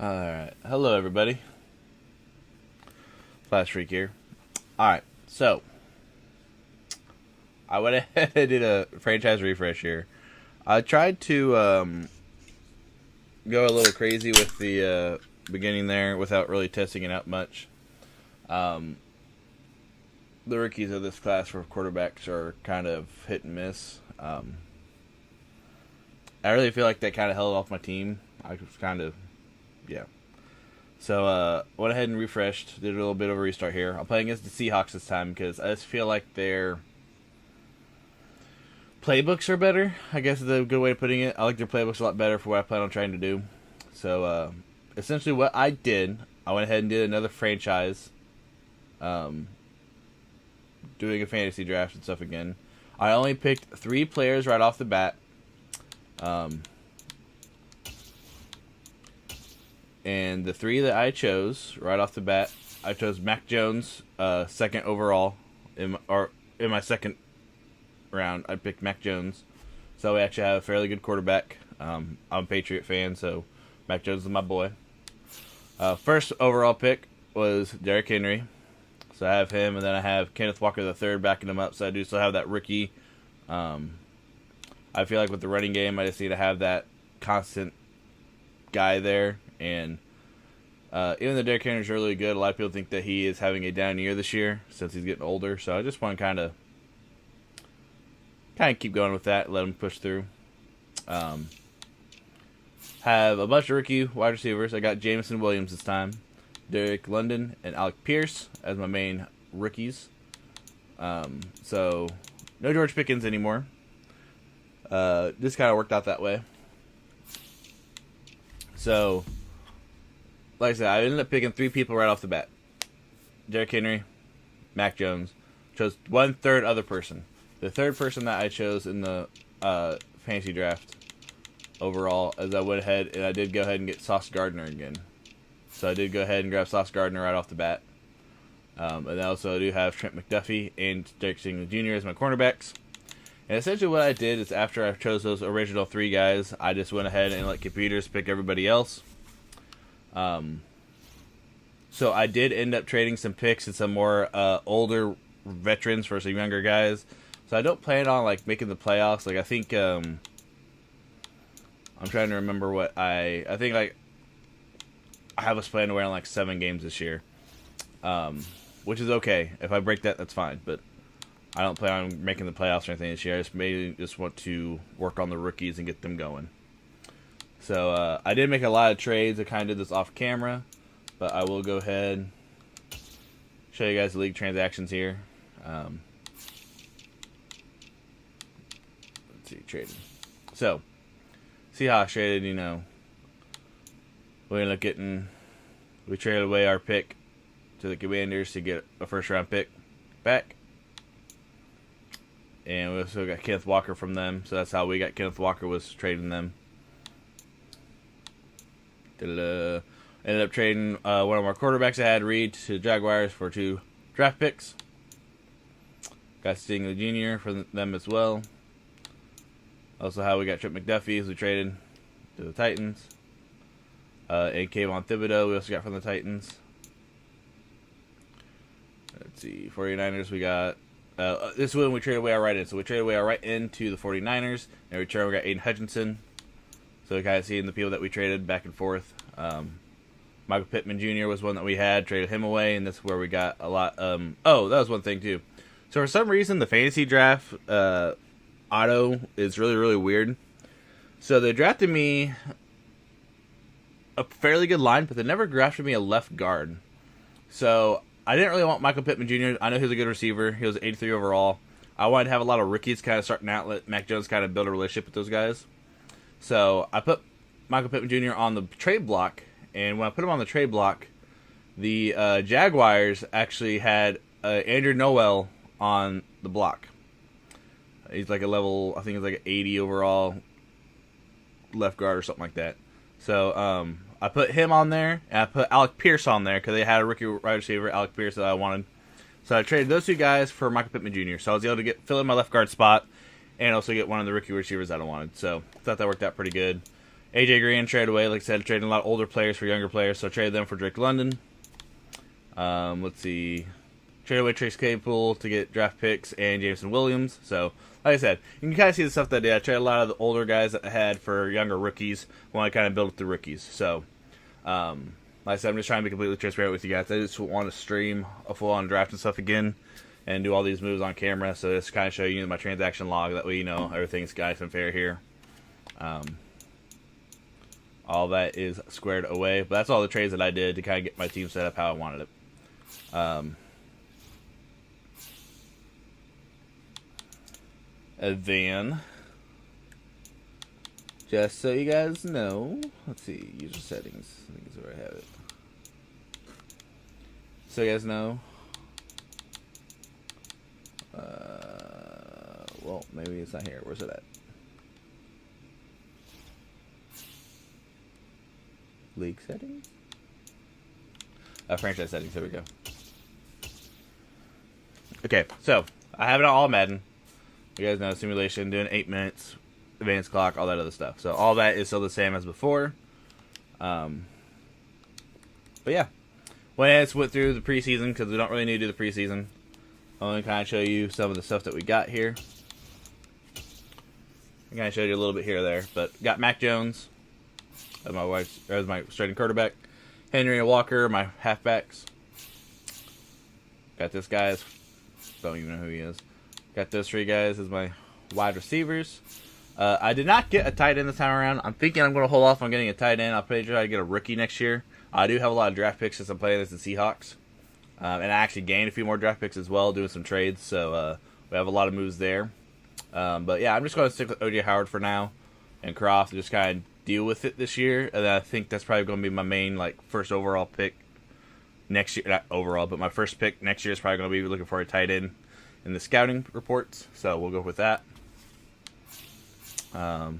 Alright, hello everybody. Flash Freak here. Alright, so I went ahead and did a franchise refresh here. I tried to go a little crazy with the beginning there without really testing it out much. The rookies of this class for quarterbacks are kind of hit and miss. I really feel like that kind of held off my team. I was kind of, yeah. So, went ahead and refreshed, did a little bit of a restart here. I'm playing against the Seahawks this time because I just feel like their playbooks are better, I guess is a good way of putting it. I like their playbooks a lot better for what I plan on trying to do. So, essentially what I did, I went ahead and did another franchise, doing a fantasy draft and stuff again. I only picked 3 players right off the bat. And the 3 that I chose right off the bat, I chose Mac Jones, second overall. In my second round, I picked Mac Jones. So we actually have a fairly good quarterback. I'm a Patriot fan, so Mac Jones is my boy. First overall pick was Derrick Henry. So I have him, and then I have Kenneth Walker III backing him up. So I do still have that rookie. I feel like with the running game, I just need to have that constant guy there. And even though Derrick Henry is really good, a lot of people think that he is having a down year this year since he's getting older. So I just want to kind of keep going with that, let him push through. Have a bunch of rookie wide receivers. I got Jameson Williams this time, Derek London, and Alec Pierce as my main rookies. So no George Pickens anymore. This kind of worked out that way. So, like I said, I ended up picking 3 people right off the bat. Derrick Henry, Mac Jones. Chose 1/3 other person. The third person that I chose in the fantasy draft overall, as I went ahead and I did go ahead and get Sauce Gardner again. So I did go ahead and grab Sauce Gardner right off the bat. And also I do have Trent McDuffie and Derek Stingley Jr. as my cornerbacks. And essentially what I did is after I chose those original 3 guys, I just went ahead and let computers pick everybody else. So I did end up trading some picks and some more older veterans for some younger guys. So I don't plan on making the playoffs. I think I'm trying to remember what I think I have us planned to win 7 games this year. Which is okay. If I break that, that's fine. But I don't plan on making the playoffs or anything this year. I just want to work on the rookies and get them going. So I did make a lot of trades. I kind of did this off camera, but I will go ahead and show you guys the league transactions here. Let's see, trading. So Seahawks traded. We traded away our pick to the Commanders to get a first round pick back. And we also got Kenneth Walker from them. So that's how we got Kenneth Walker, was trading them. Ended up trading one of our quarterbacks I had, Reed, to the Jaguars for 2 draft picks. Got Stingley Jr. from them as well. Also how we got Trent McDuffie, as we traded to the Titans. And Kayvon Thibodeau we also got from the Titans. Let's see, 49ers we got... this is when we traded away our right in. So we traded away our right into the 49ers. In return, we got Aiden Hutchinson. So we kind of see in the people that we traded back and forth. Michael Pittman Jr. was one that we had. Traded him away, and that's where we got a lot. That was one thing, too. So for some reason, the fantasy draft auto is really, really weird. So they drafted me a fairly good line, but they never drafted me a left guard. So I didn't really want Michael Pittman Jr. I know he was a good receiver. He was 83 overall. I wanted to have a lot of rookies kind of starting out, let Mac Jones kind of build a relationship with those guys. So I put Michael Pittman Jr. on the trade block, and when I put him on the trade block, the Jaguars actually had Andrew Noel on the block. He's like a level, I think he's like an 80 overall left guard or something like that. So I put him on there, and I put Alec Pierce on there because they had a rookie wide receiver, Alec Pierce, that I wanted. So I traded those 2 guys for Michael Pittman Jr. So I was able to fill in my left guard spot and also get one of the rookie receivers that I wanted. So I thought that worked out pretty good. AJ Green traded away. Like I said, trading a lot of older players for younger players, so I traded them for Drake London. Let's see. Traded away Trace Claypool to get draft picks and Jameson Williams. So, like I said, you can kind of see the stuff that I did. I traded a lot of the older guys that I had for younger rookies when I kind of built up the rookies. So, like I said, I'm just trying to be completely transparent with you guys. I just want to stream a full-on draft and stuff again and do all these moves on camera. So, just kind of show you my transaction log. That way you know everything's nice and fair here. All that is squared away. But that's all the trades that I did to kind of get my team set up how I wanted it. And then, just so you guys know, let's see, user settings. I think is where I have it. So you guys know, well, maybe it's not here. Where's it at? League settings? Franchise settings. There we go. Okay, so I have it on all Madden. You guys know simulation, doing 8 minutes, advanced clock, all that other stuff. So all that is still the same as before. But yeah, went through the preseason because we don't really need to do the preseason. I want to kind of show you some of the stuff that we got here. I kind of showed you a little bit here or there, but got Mac Jones as my starting quarterback, Henry and Walker, my halfbacks. Got this guy. Don't even know who he is. Got those 3 guys as my wide receivers. I did not get a tight end this time around. I'm thinking I'm going to hold off on getting a tight end. I'll probably try to get a rookie next year. I do have a lot of draft picks since I'm playing this in Seahawks. And I actually gained a few more draft picks as well, doing some trades. So we have a lot of moves there. But yeah, I'm just going to stick with O.J. Howard for now and Croft and just kind of deal with it this year. And I think that's probably going to be my main first overall pick next year. Not overall, but my first pick next year is probably going to be looking for a tight end in the scouting reports, so we'll go with that. I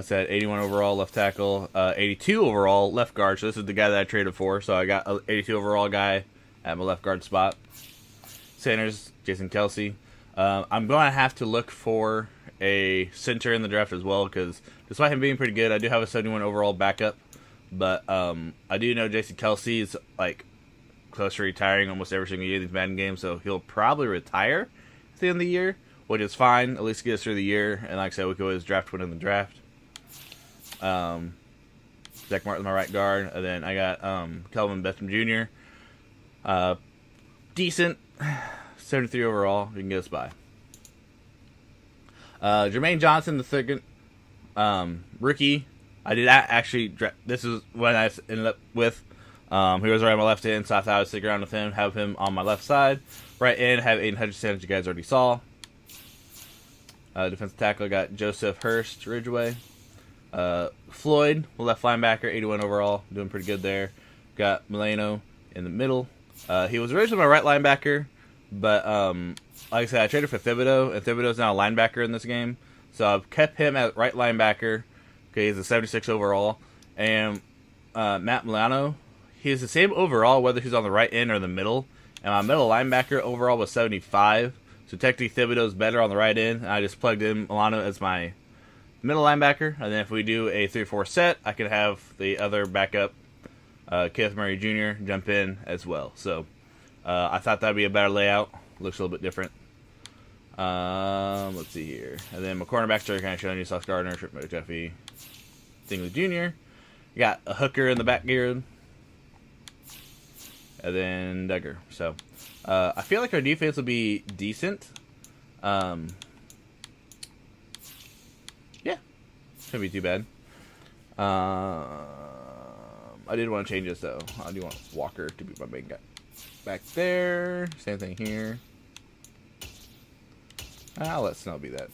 said 81 overall left tackle, 82 overall left guard. So this is the guy that I traded for. So I got an 82 overall guy at my left guard spot. Centers, Jason Kelsey. I'm going to have to look for a center in the draft as well because despite him being pretty good, I do have a 71 overall backup. But I do know Jason Kelsey is close to retiring almost every single year of these Madden games, so he'll probably retire at the end of the year, which is fine. At least get us through the year, and like I said, we can always draft one in the draft. Zach Martin's my right guard, and then I got Kelvin Betham Jr. Decent, 73 overall. You can get us by. Jermaine Johnson, the second rookie. I did actually. This is what I ended up with. He was right on my left end, so I thought I would stick around with him, have him on my left side. Right end, have Aiden Hutchinson, as you guys already saw. Defensive tackle, got Joseph Hurst Ridgeway. Floyd, left linebacker, 81 overall, doing pretty good there. Got Milano in the middle. He was originally my right linebacker, but like I said, I traded for Thibodeau, and Thibodeau's now a linebacker in this game. So I've kept him at right linebacker. Okay, he's a 76 overall. And Matt Milano, he's the same overall, whether he's on the right end or the middle. And my middle linebacker overall was 75. So technically Thibodeau's better on the right end. And I just plugged in Milano as my middle linebacker. And then if we do a 3-4 set, I could have the other backup, Kenneth Murray Jr., jump in as well. So I thought that would be a better layout. Looks a little bit different. Let's see here. And then my cornerbacks are kind of showing you Sauce Gardner, Trip McDuffie, Stingley Jr. You got a hooker in the back gear. And then Duggar. So, I feel like our defense will be decent. Yeah. Shouldn't be too bad. I did want to change this, though. I do want Walker to be my main guy. Back there. Same thing here. I'll let Snell be that.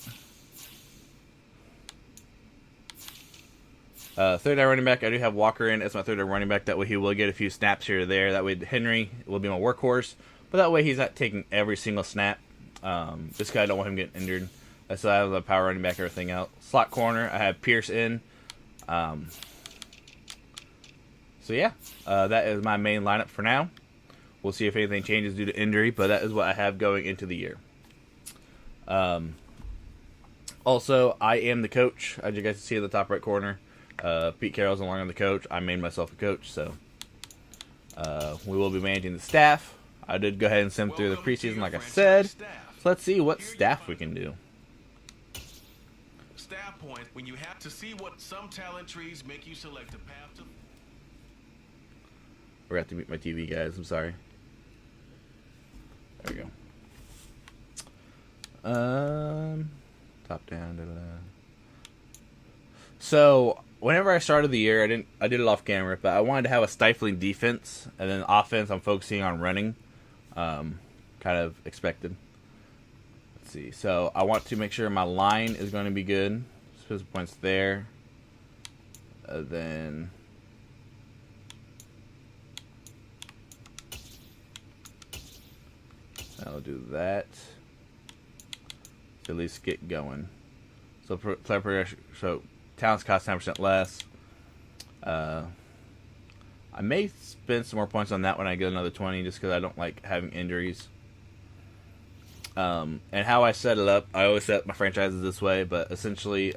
Third down running back, I do have Walker in as my third down running back. That way he will get a few snaps here or there. That way Henry will be my workhorse. But that way he's not taking every single snap. Just because I don't want him getting injured. I still have the power running back, everything else. Slot corner, I have Pierce in. So yeah, that is my main lineup for now. We'll see if anything changes due to injury. But that is what I have going into the year. Also, I am the coach, as you guys can see in the top right corner. Pete Carroll's no longer the coach. I made myself a coach, so we will be managing the staff. I did go ahead and sim through the preseason, like I said. So let's see what staff we can do. Staff point when you have to see what some talent trees make you select a path to. Forgot to mute my TV, guys. I'm sorry. There we go. Top down. Da, da, da. So whenever I started the year, I did it off camera, but I wanted to have a stifling defense, and then offense I'm focusing on running. Kind of expected. Let's see. So I want to make sure my line is going to be good. Physical points there. Then I'll do that. To at least get going. So player progression. So talents cost 10% less. I may spend some more points on that when I get another 20, just because I don't like having injuries. And how I set it up, I always set my franchises this way, but essentially,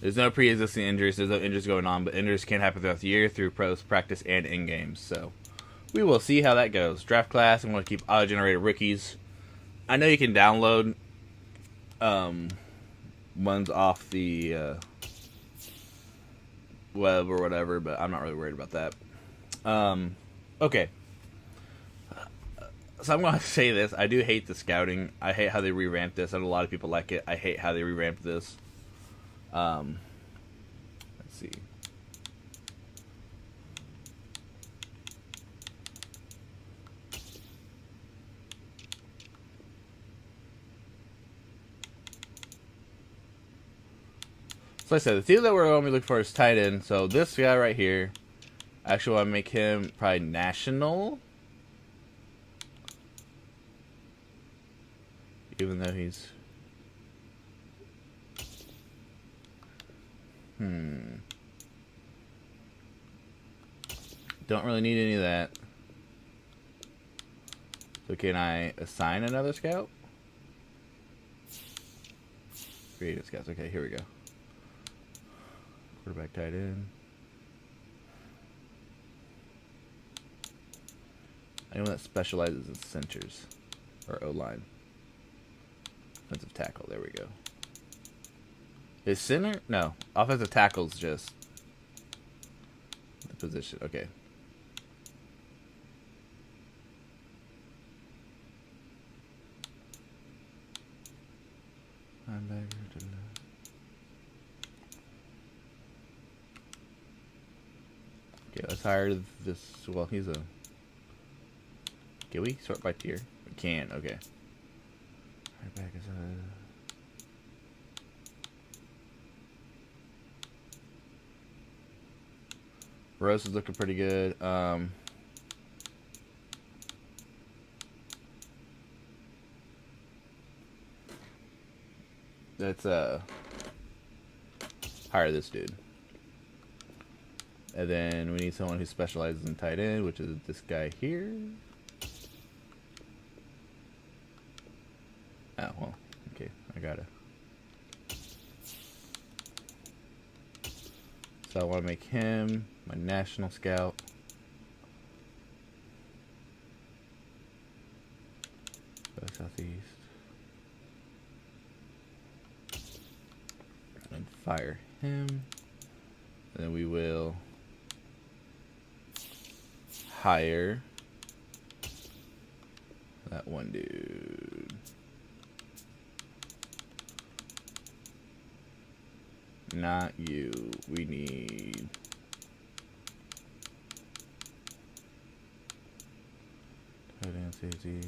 there's no pre-existing injuries, there's no injuries going on, but injuries can happen throughout the year through pros, practice, and in-games. So we will see how that goes. Draft class, I'm going to keep auto-generated rookies. I know you can download ones off the web or whatever, but I'm not really worried about that. Okay. So I'm going to say this. I do hate the scouting. I hate how they revamped this. I know a lot of people like it. I hate how they revamped this. Let's see. So like I said, the team that we're going to be looking for is tight end. So this guy right here, I actually want to make him probably national. Even though he's... Don't really need any of that. So can I assign another scout? Creative scouts. Okay, here we go. Quarterback, tight end. Anyone that specializes in centers or O-line. Offensive tackle. There we go. Is center? No. Offensive tackle's just the position. Okay. Okay, let's hire this. Well, he's a... Can we sort by tier? We can. Okay. Right back is a... Rose is looking pretty good. Let's hire this dude. And then we need someone who specializes in tight end, which is this guy here. Oh, well, okay, I gotta. So I want to make him my national scout. Go southeast. And fire him. And then we will hire that one dude. Not you. We need... tight end safety.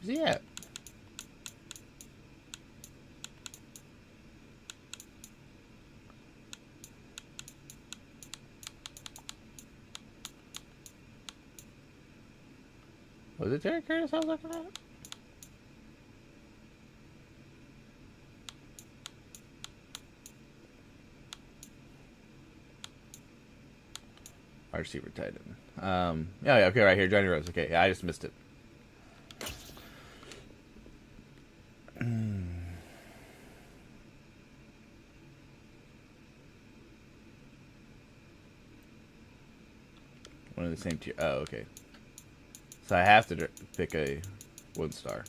Where's he at? Was it Derek Curtis I was looking at? Wide receiver tight end. Yeah, okay, right here, Johnny Rose. Okay, yeah, I just missed it. One of the same tier. Oh, okay. So I have to pick a 1-star.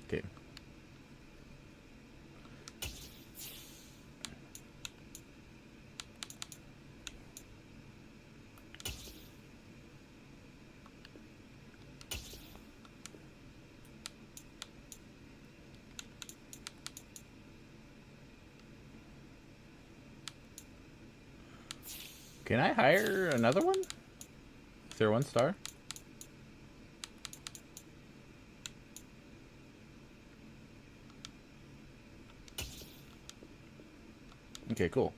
Okay. Can I hire another one? Is there 1-star? Okay, cool.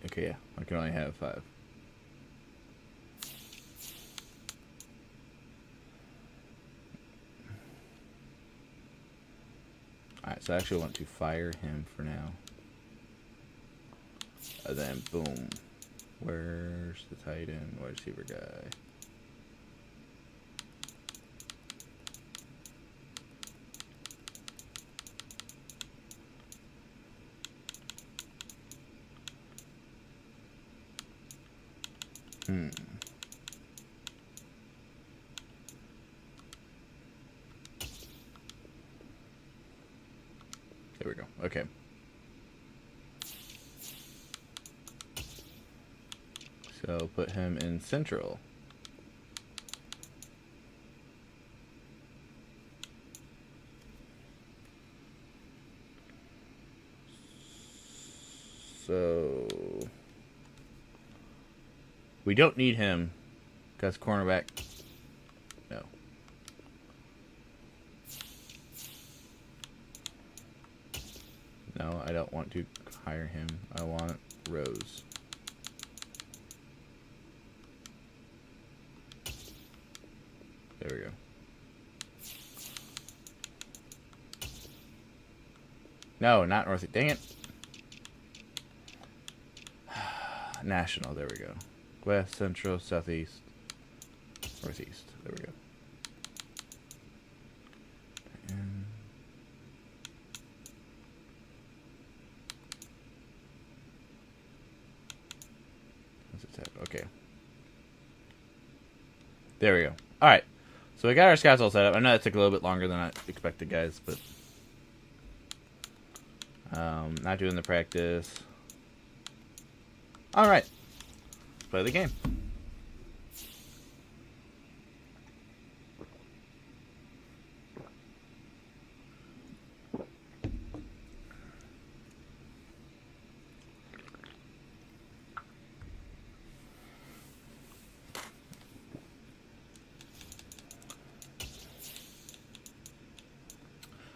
Okay, yeah, I can only have 5. Alright, so I actually want to fire him for now. And then, boom. Where's the tight end, wide receiver guy? There we go. Okay. So put him in central. So we don't need him because cornerback. No. No, I don't want to hire him. I want Rose. There we go. No, not North. Dang it. National. There we go. West, Central, Southeast, Northeast. There we go. And okay. There we go. All right. So we got our scouts all set up. I know that took a little bit longer than I expected, guys, but not doing the practice. All right. Let's play the game.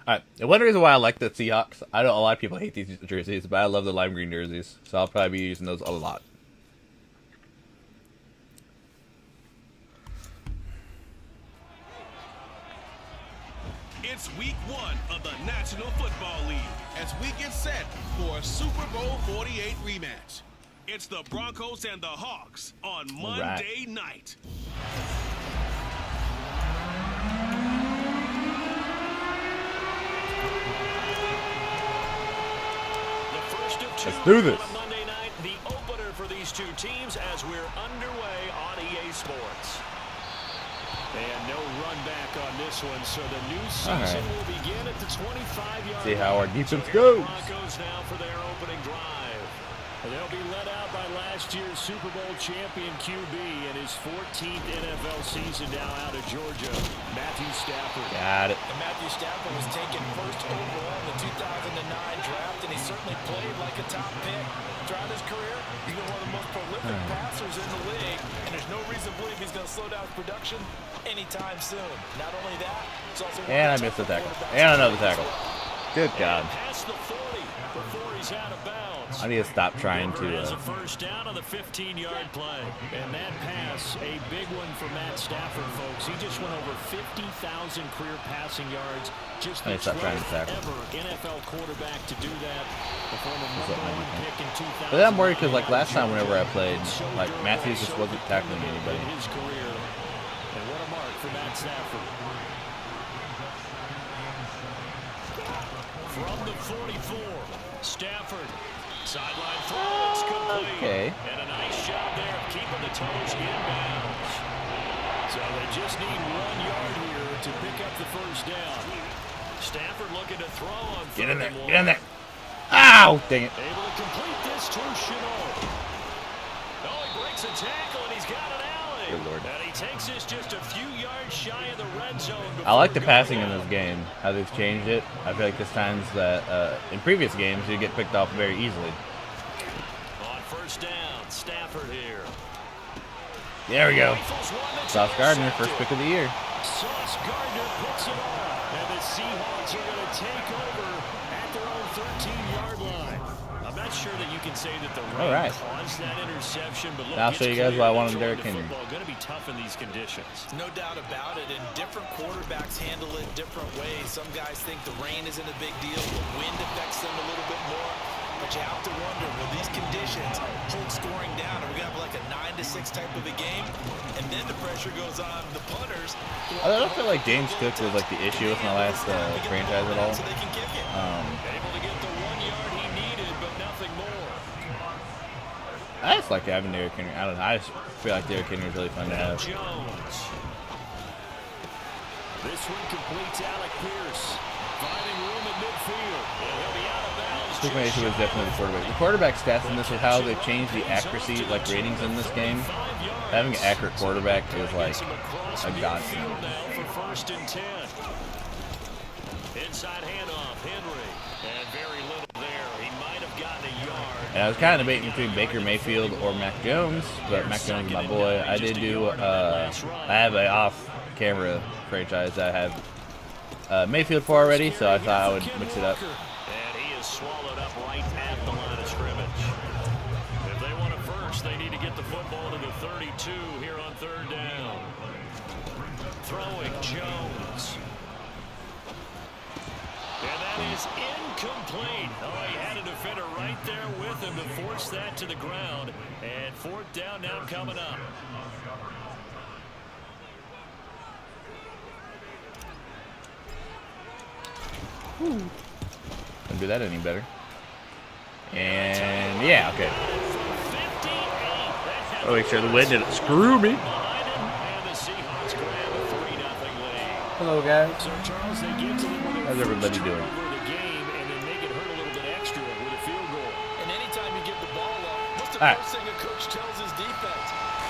Alright, and one reason why I like the Seahawks, I know a lot of people hate these jerseys, but I love the lime green jerseys, so I'll probably be using those a lot. It's week 1 of the National Football League as we get set for a Super Bowl 48 rematch. It's the Broncos and the Hawks on Monday night. Let's do this. On Monday night, the opener for these two teams as we're underway on EA Sports. And no run back on this one, so the new season will begin at the 25-yard line. See how our defense goes. Broncos now for their opening drive. And they'll be led out by last year's Super Bowl champion QB in his 14th NFL season now out of Georgia, Matthew Stafford. Got it. And Matthew Stafford was taken first overall in the 2009 draft, and he certainly played like a top pick throughout his career. He's been one of the most prolific passers in the league, and there's no reason to believe he's going to slow down his production anytime soon. Not only that, it's also and I missed the tackle. And another tackle. Good God. Past the 40 before he's out of bounds. I need to stop trying to. Has a first down on the 15-yard play. And that pass, a big one for Matt Stafford, folks. He just went over 50,000 career passing yards. Just the 12th ever NFL quarterback to do that. The former #1 pick in 2000. But I'm worried because, like, last time whenever I played, like, Matthews just wasn't tackling anybody. His career. And what a mark for Matt Stafford. From the 44, Stafford. Sideline throw, it's complete. Okay. And a nice job there of keeping the toes inbounds. So they just need 1 yard here to pick up the first down. Stafford looking to throw on Get in there. 3rd and 1. Get in there. Ow! Dang it. Able to complete this to Chenault. Oh, he breaks a tackle and he's got an alley. Good Lord. And he takes this just a few yards shy of the red zone. I like the passing in this game, how they've changed it. I feel like there's times that in previous games you get picked off very easily. On first down, Stafford here. There we go. Sauce Gardner, first pick of the year. Sauce Gardner picks it off, and the Seahawks are going to take over at their own 13-yard line. I'm not sure that you can say that the rain caused that interception, but look, I'll show you guys why I wanted Derrick Henry. Going to be tough in these conditions. No doubt about it, and different quarterbacks handle it different ways. Some guys think the rain isn't a big deal, the wind affects them a little bit more. But you have to wonder, will these conditions hold scoring down? Are we going to have like a 9-6 type of a game? And then the pressure goes on the punters. I don't feel like James Cook was like the issue with my last franchise at all. So they can kick it. Able to get the 1 yard he needed, but nothing more. I just like having Derrick Henry. I don't know. I just feel like Derrick Henry is really fun to have. Jones. This one completes Alec Pierce. Finding room in midfield. And he'll be out of bounds. I think my issue is definitely the quarterback. The quarterback stats in this is how they've changed the accuracy, like ratings in this game. Having an accurate quarterback is like a godsend. For 1st and 10. Inside handoff, Henry. And very little there. He might have gotten a yard. And I was kind of debating between Baker Mayfield or Mac Jones, but Mac Jones is my boy. I did do, I have an off-camera franchise that I have Mayfield for already, so I thought I would mix it up. And he is swallowed up right at the line of scrimmage. If they want a first, they need to get the football to the 32 here on 3rd down. Throwing Jones. And that is incomplete. Oh, he had a defender right there with him to force that to the ground. And 4th down now coming up. Couldn't do that any better. And yeah, okay. Oh, make sure the wind didn't screw me. Hello, guys. How's everybody doing? And anytime you give the ball up, what's the first thing a coach tells his defense?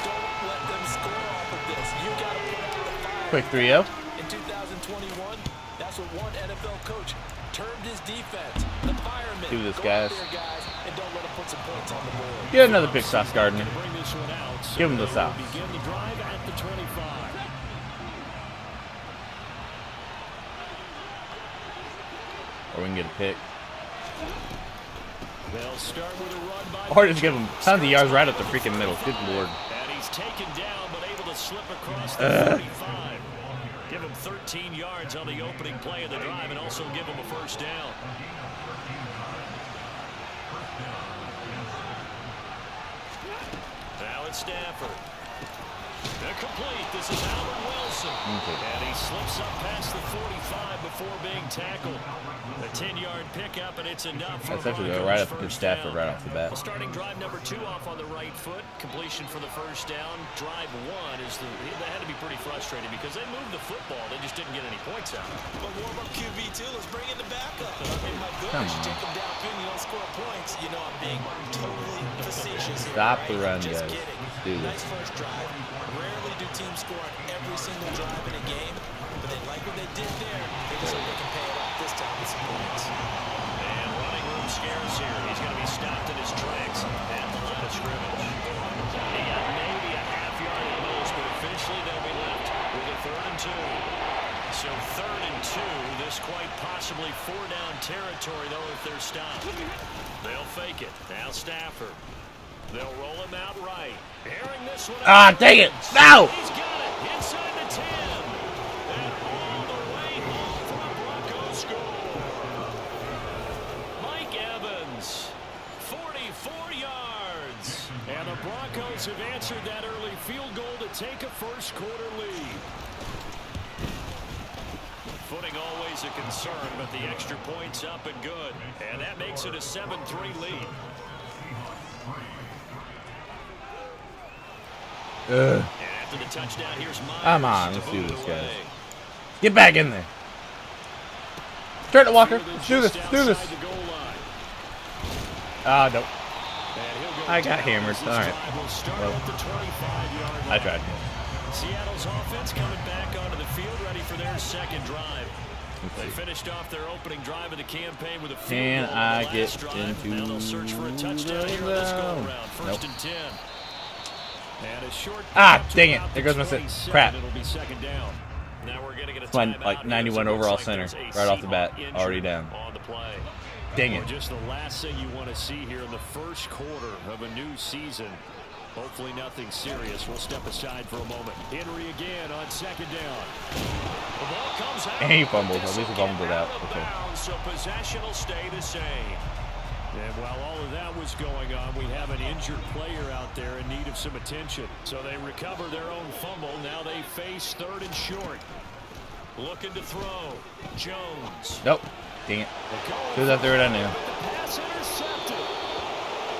Don't let them score off of this. You got to put out the fire. Quick 3-0. In 2021, that's what one NFL coach termed his defense. The firemen. Do this, Go guys. out there, guys, and don't let them put some points on the board. Get another pick, Sauce Gardner. Give him the South. Begin the drive at the 25. Or we can get a pick. They'll start with a run by Or just give him tons of yards right up the freaking middle. Good Lord. And he's taken down, but able to slip across the 45. Give him 13 yards on the opening play of the drive and also give him a first down. Now it's Stafford. They're complete. This is Albert Wilson. Okay. And he slips up past the 45 before being tackled. A 10-yard pickup, and it's enough for That's actually Broncos right up to first Stafford down. right off the bat. Well, starting drive number 2 off on the right foot. Completion for the first down. Drive 1 is they had to be pretty frustrated because they moved the football. They just didn't get any points out. But warm-up QB2, let's bring in the backup. I mean, my goodness, you take them downfield, you don't score points. You know, I'm being totally facetious here. Stop the right? run, Just guys. kidding. Let's do this. Nice first drive. Rarely do teams score on every single drive in a game, but they like what they did there. They just hope they can pay it off this time with some points. And running room scares here. He's going to be stopped in his tracks at the line of scrimmage. He got maybe a half yard at most, but officially they'll be left with a 3rd and 2. So 3rd and 2. This quite possibly 4-down territory, though, if they're stopped. They'll fake it. Now Stafford. They'll roll him out right. Airing this one. Ah, dang it. No! He's got it inside the 10. And all the way home for the Broncos score. Mike Evans, 44 yards. And the Broncos have answered that early field goal to take a first-quarter lead. Footing always a concern, but the extra point's up and good. And that makes it a 7-3 lead. And after the touchdown, here's Myers. Come on, let's do this, guys. Get back in there. Turn it, Walker. Let's do this. Let's do this. Ah, nope. I got hammered. All right. Well, I tried. Seattle's offense coming back onto the field, ready for their second drive. They finished off their opening drive of the campaign with a field goal on the last drive. Now they'll search for a touchdown here in this go-around. First and 10. And a short dang it. There goes my crap. It'll be second down. Now we're going to get a My, timeout. like 91 overall center right off the bat. Already down. On the play. Dang it. Just the last thing you want to see here in the first quarter of a new season. Hopefully nothing serious. We'll step aside for a moment. Henry again on second down. The ball comes out. And he fumbled. At least he fumbled it out. Okay. So possession will stay the same. And while all of that was going on, we have an injured player out there in need of some attention. So they recover their own fumble. Now they face 3rd and short. Looking to throw. Jones. Nope. Dang it. As soon as I threw it, I knew. Pass intercepted.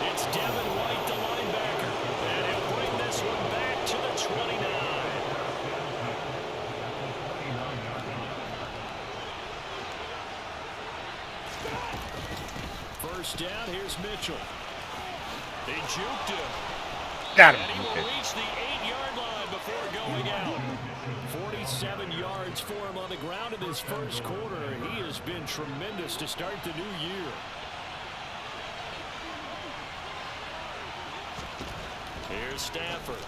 It's Devin White, the linebacker. And he'll bring this one back to the 29. First down, here's Mitchell. He juked him. Got him. And he will reach the 8-yard line before going out. 47 yards for him on the ground in this first quarter. He has been tremendous to start the new year. Here's Stafford.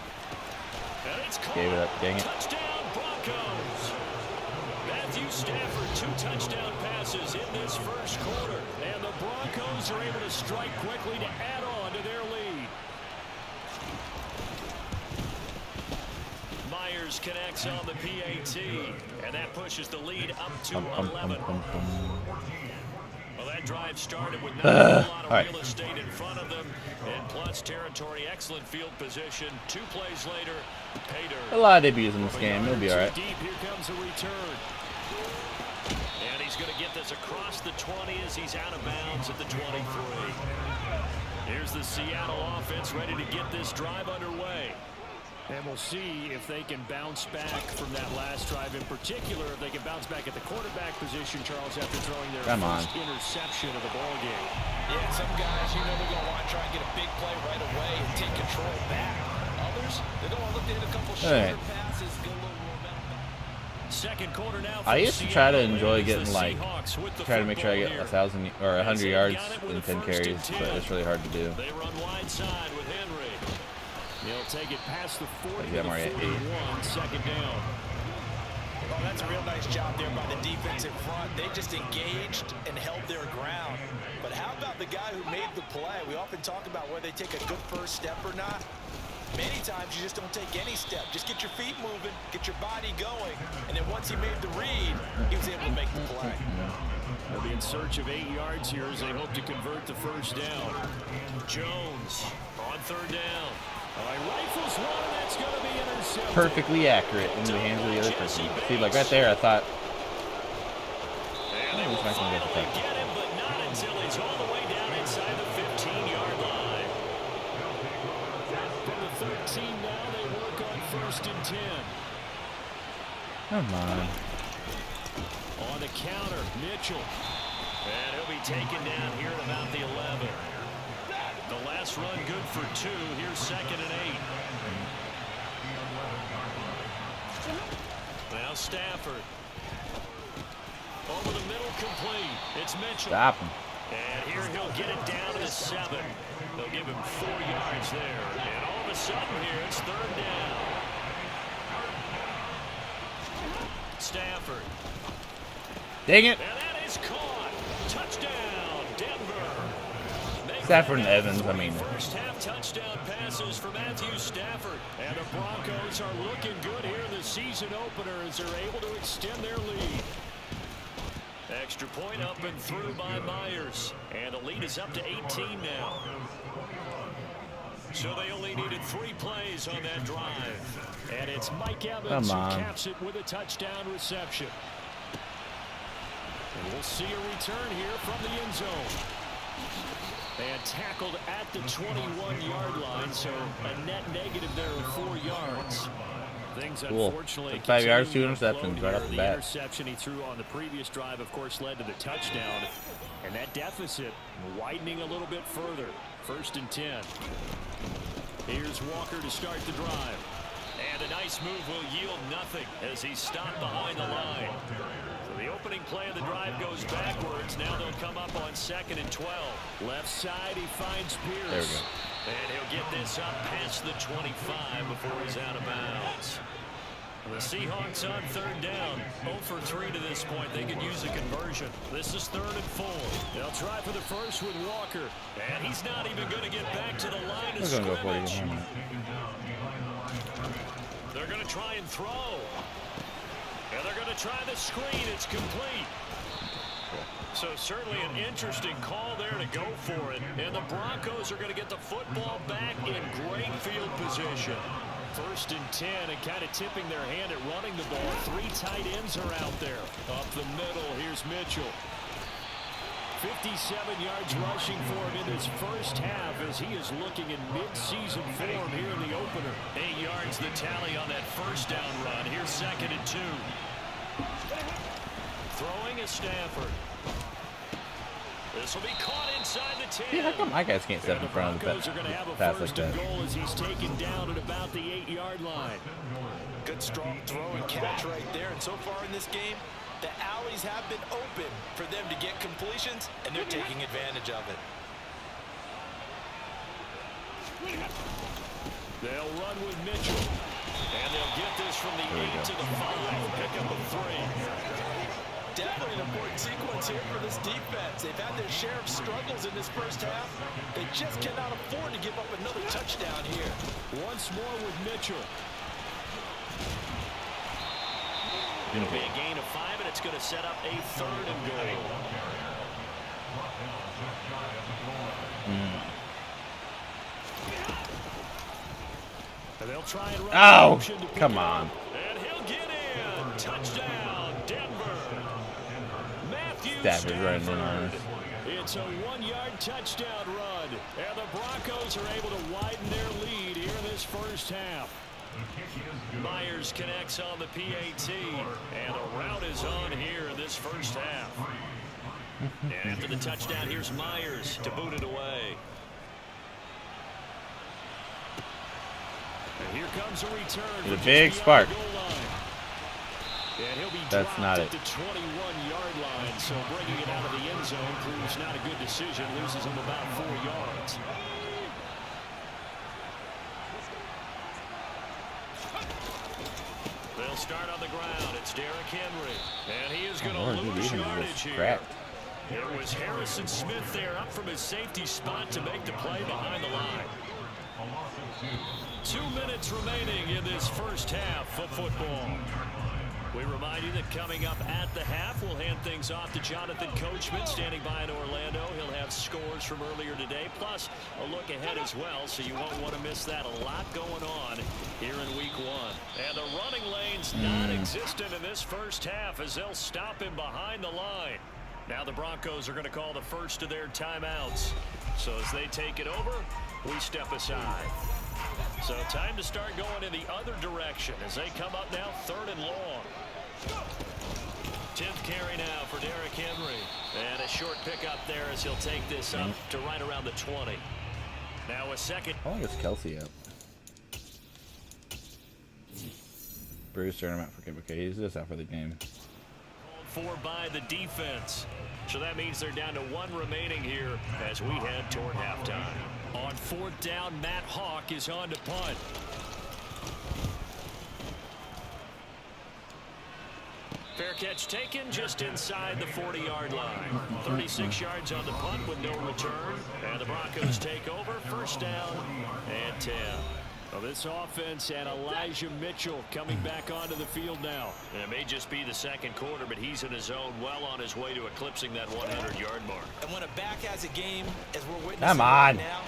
And it's caught. Gave it up. Dang it. Touchdown, Broncos. Matthew Stafford, 2 touchdown passes in this first quarter. And the Broncos are able to strike quickly to add on to their lead. Myers connects on the PAT. And that pushes the lead up to 11. Well, that drive started with not a lot of real estate in front of them. And plus territory, excellent field position. 2 plays later, pay dirt. A lot of debuts in this game. It'll be all right. Deep, here comes a return. And he's going to get this across the 20 as he's out of bounds at the 23. Here's the Seattle offense ready to get this drive underway. And we'll see if they can bounce back from that last drive. In particular, if they can bounce back at the quarterback position, Charles, after throwing their first interception of the ball game. Yeah, some guys, you know, they're going to want to try and get a big play right away and take control back. Others, they're going to look to hit a couple shorter passes, get a little more momentum. Second quarter now. I used to try to enjoy getting, like, try to make sure I get 1,000 or 100 yards in 10 carries, but it's really hard to do. They run wide side with Henry. He'll take it past the 40 I'm already at 41, second down. Oh, that's a real nice job there by the defense in front. They just engaged and held their ground. But how about the guy who made the play? We often talk about whether they take a good first step or not. Many times you just don't take any step. Just get your feet moving, get your body going, and then once he made the read, he was able to make the play. They'll be in search of 8 yards here as they hope to convert the first down. Jones on third down. Rifles one, and that's going to be intercepted. Perfectly accurate into the hands of the other person. See, like right there, I thought. And they will finally get him, but not until he's all the way down inside the 15-yard line. From the 13 now, they work on first and 10. Come on. On the counter, Mitchell. And he'll be taken down here at about the 11. The last run good for 2. Here's second and 8. Now Stafford. Over the middle, complete. It's Mitchell. Stop him. And here he'll get it down to the 7. They'll give him 4 yards there. And all of a sudden here, it's third down. Stafford. Dang it. And that is caught. Touchdown, Denver. Stafford and Evans, I mean. First half touchdown passes for Matthew Stafford. And the Broncos are looking good here in the season opener as they're able to extend their lead. Extra point up and through by Myers. And the lead is up to 18 now. So they only needed 3 plays on that drive. And it's Mike Evans who caps it with a touchdown reception. And we'll see a return here from the end zone. And tackled at the 21-yard line, so a net negative there of 4 yards. Things unfortunately 5 yards, 2 interceptions right off the bat. Interception he threw on the previous drive, of course, led to the touchdown. And that deficit widening a little bit further. 1st and 10. Here's Walker to start the drive. And a nice move will yield nothing as he's stopped behind the line. So the opening play of the drive goes backwards. Now they'll come up on 2nd and 12. Left side, he finds Pierce. There we go. And he'll get this up past the 25 before he's out of bounds. The Seahawks on 3rd down. 0 for 3 to this point. They could use a conversion. This is 3rd and 4. They'll try for the first with Walker. And he's not even going to get back to the line of scrimmage. They're going to try and throw. And they're going to try the screen. It's complete. So certainly an interesting call there to go for it. And the Broncos are going to get the football back in great field position. 1st and 10, and kind of tipping their hand at running the ball. 3 tight ends are out there. Up the middle, here's Mitchell. 57 yards rushing for him in this first half as he is looking in mid-season form here in the opener. 8 yards the tally on that first down run. Here's 2nd and 2. Throwing is Stafford. This will be caught inside the 10. Yeah, how come my guys can't step in front of the Broncos are going to have a pass first like and that? goal as he's taken down at about the 8-yard line. Good strong throw and catch right there. And so far in this game, the alleys have been open for them to get completions, and they're taking advantage of it. They'll run with Mitchell. And they'll get this from the 8 to the 5. Pick up a 3. Definitely an important sequence here for this defense. They've had their share of struggles in this first half. They just cannot afford to give up another touchdown here. Once more with Mitchell. It'll be a gain of 5, and it's going to set up a 3rd and goal. And they'll try and run. Oh, come on. And he'll get in. Touchdown, Denver. Matthew Stafford running in on us. It's a 1-yard touchdown run. And the Broncos are able to widen their lead here in this first half. Myers connects on the PAT. And the route is on here in this first half. And after the touchdown, here's Myers to boot it away. And here comes a return. It's a big spark. And he'll be That's not it. at the 21-yard line, so bringing it out of the end zone proves not a good decision. Loses him about 4 yards. They'll start on the ground. It's Derrick Henry. And he is going to lose yardage here. It was Harrison Smith there up from his safety spot to make the play behind the line. 2 minutes remaining in this first half of football. We remind you that coming up at the half, we'll hand things off to Jonathan Coachman standing by in Orlando. He'll have scores from earlier today, plus a look ahead as well, so you won't want to miss that. A lot going on here in week 1. And the running lane's non-existent in this first half as they'll stop him behind the line. Now the Broncos are going to call the first of their timeouts. So as they take it over, we step aside. So time to start going in the other direction as they come up now 3rd and long. 10th carry now for Derrick Henry. And a short pickup there as he'll take this up to right around the 20. Now a second. I want to get Kelsey up. Bruce turn him out for Kip. Okay, he's just out for the game. Called for by the defense. So that means they're down to 1 remaining here as we head toward halftime. On 4th down, Matt Hawk is on to punt. Catch taken just inside the 40-yard line. 36 yards on the punt with no return. And the Broncos take over. First down and 10. Well, this offense and Elijah Mitchell coming back onto the field now. And it may just be the second quarter, but he's in his zone, well on his way to eclipsing that 100-yard mark. And when a back has a game, as we're witnessing Come on. right now,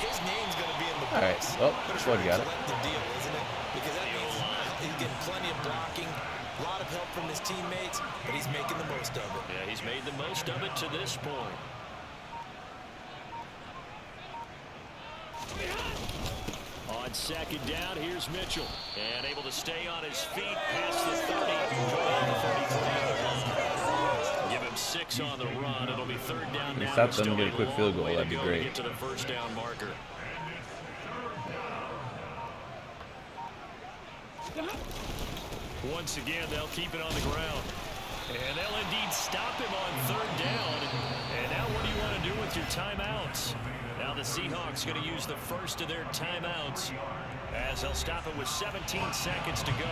his name's going to be in the All right. books. Well, that's what we got. The deal, isn't it? Because that means he's getting plenty of blocking, a lot of help from his teammates, but he's making the most of it. Yeah, he's made the most of it to this point. On second down, here's Mitchell. And able to stay on his feet past the 30. Give him 6 on the run. It'll be third down now. Stop them and get a quick field goal. That'd be great. Get to the first down marker. Once again, they'll keep it on the ground. And they'll indeed stop him on third down. And now what do you want to do with your timeouts? Now the Seahawks going to use the first of their timeouts as they'll stop it with 17 seconds to go.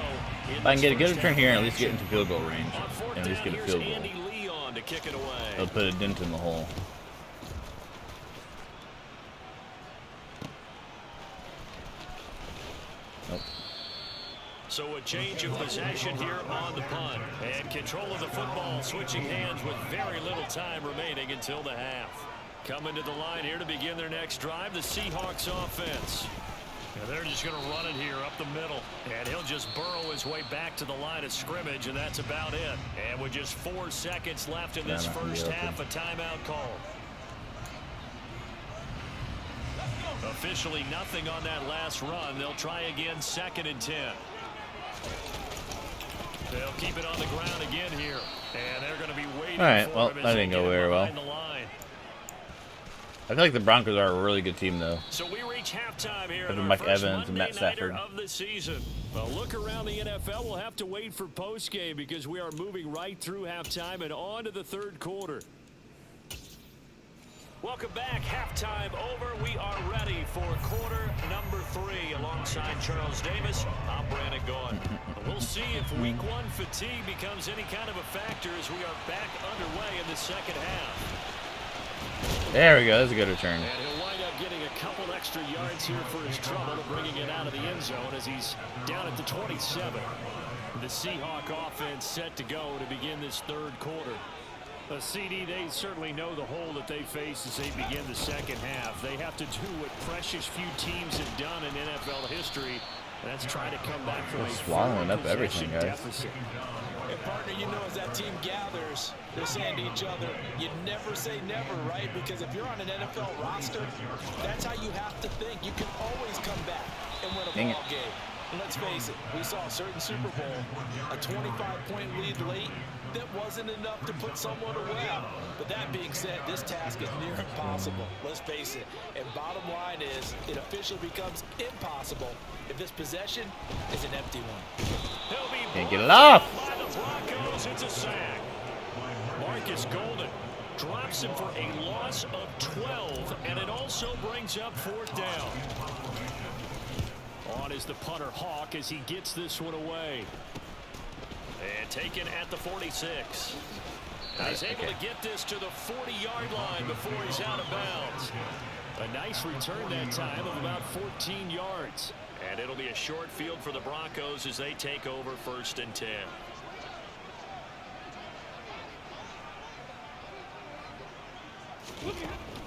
If I can get a good return here and at least get into field goal range. And at least get a field goal. Andy Leon to kick it away. They'll put a dent in the hole. Nope. So a change of possession here on the punt. And control of the football switching hands with very little time remaining until the half. Coming to the line here to begin their next drive, the Seahawks offense. And they're just going to run it here up the middle. And he'll just burrow his way back to the line of scrimmage, and that's about it. And with just 4 seconds left in this first half, a timeout call. Officially nothing on that last run. They'll try again, 2nd and 10. They'll keep it on the ground again here. And they're going to be waiting. All right, for well, him as that they didn't go get very well. behind the line. I feel like the Broncos are a really good team, though. So we reach halftime here Other in our Mike first Evans and Monday Matt Stafford. nighter of the season. A look around the NFL. We'll have to wait for postgame because we are moving right through halftime and on to the third quarter. Welcome back. Halftime over. We are ready for quarter number 3 alongside Charles Davis. I'm Brandon Gaughan. We'll see if week 1 fatigue becomes any kind of a factor as we are back underway in the second half. There we go. That's a good return. And he'll wind up getting a couple extra yards here for his trouble, bringing it out of the end zone as he's down at the 27. The Seahawk offense set to go to begin this third quarter. CD, they certainly know the hole that they face as they begin the second half. They have to do what precious few teams have done in NFL history, and that's try to come back from a swallowing up everything, guys. deficit. And partner, you know, as that team gathers, they're saying to each other, you never say never, right? Because if you're on an NFL roster, that's how you have to think. You can always come back and win a ball game. And let's face it, we saw a certain Super Bowl, a 25-point lead late, that wasn't enough to put someone away. But that being said, this task is near impossible. Let's face it. And bottom line is, it officially becomes impossible if this possession is an empty one. Can't get it off. By the Broncos, it's a sack. Marcus Golden drops him for a loss of 12, and it also brings up 4th down. On is the punter Hawk as he gets this one away. And taken at the 46. He's able to get this to the 40-yard line before he's out of bounds. A nice return that time of about 14 yards. And it'll be a short field for the Broncos as they take over 1st and 10.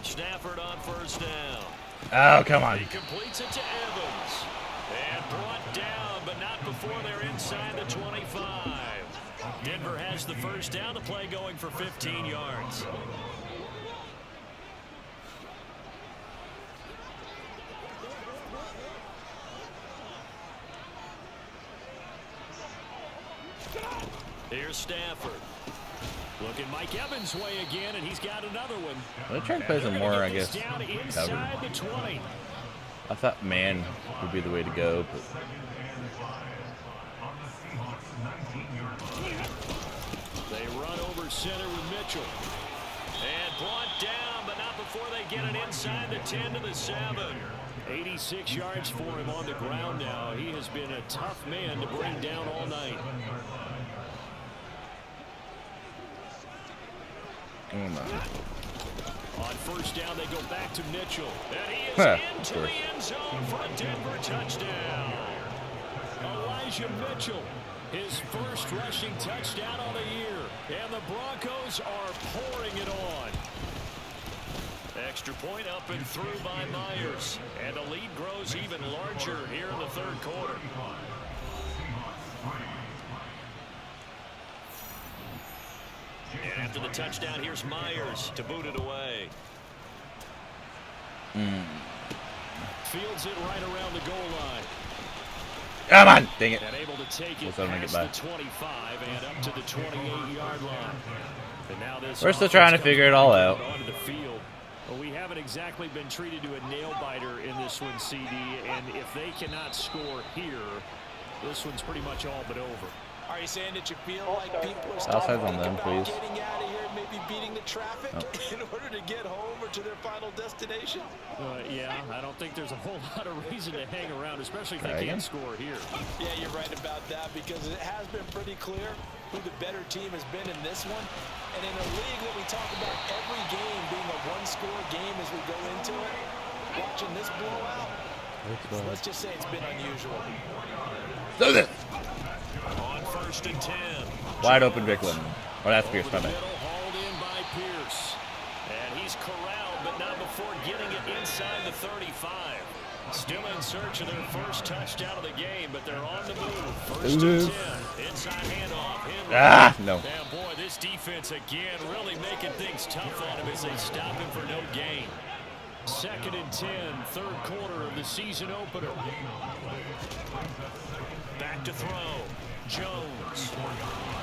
Stafford on 1st down. Oh, come on. He completes it to Evans. And brought down, but not before they're inside the 25. Denver has the first down. The play going for 15 yards. Here's Stafford. Looking Mike Evans' way again, and he's got another one. They're trying to play some more, I guess, Down covered. inside the 20. I thought man would be the way to go, but They run over center with Mitchell. And brought down, but not before they get it inside the 10 to the 7. 86 yards for him on the ground now. He has been a tough man to bring down all night. Oh, no. On first down, they go back to Mitchell. And he is into the end zone for a Denver touchdown. Elijah Mitchell, his first rushing touchdown on the year. And the Broncos are pouring it on. Extra point up and through by Myers. And the lead grows even larger here in the third quarter. And after the touchdown, here's Myers to boot it away. Fields it right around the goal line. Come on, dang it. And able to take it past the 25 and up to the 28-yard line. And now this we're still trying to figure it all out. Onto the field. Well, we haven't exactly been treated to a nail-biter in this one, CD. And if they cannot score here, this one's pretty much all but over. Are you saying that you feel like people are Outside's starting on to them, think please. about getting out of here and maybe beating the traffic in order to get home or to their final destination? Yeah, I don't think there's a whole lot of reason to hang around, especially if they can't score here. Yeah, you're right about that because it has been pretty clear who the better team has been in this one. And in a league that we talk about every game being a one-score game as we go into it, watching this blowout, let's just say it's been unusual. Do this. On first and 10. Wide open Bicklin. Oh, that's Pierce, my bad. Hauled in by Pierce. And he's corralled, but not before getting it inside the 35. Still in search of their first touchdown of the game, but they're on the move. First and 10. Inside handoff. Ah, no. And boy, this defense again really making things tough on him as they stop him for no gain. Second and 10, third quarter of the season opener. Back to throw. Jones.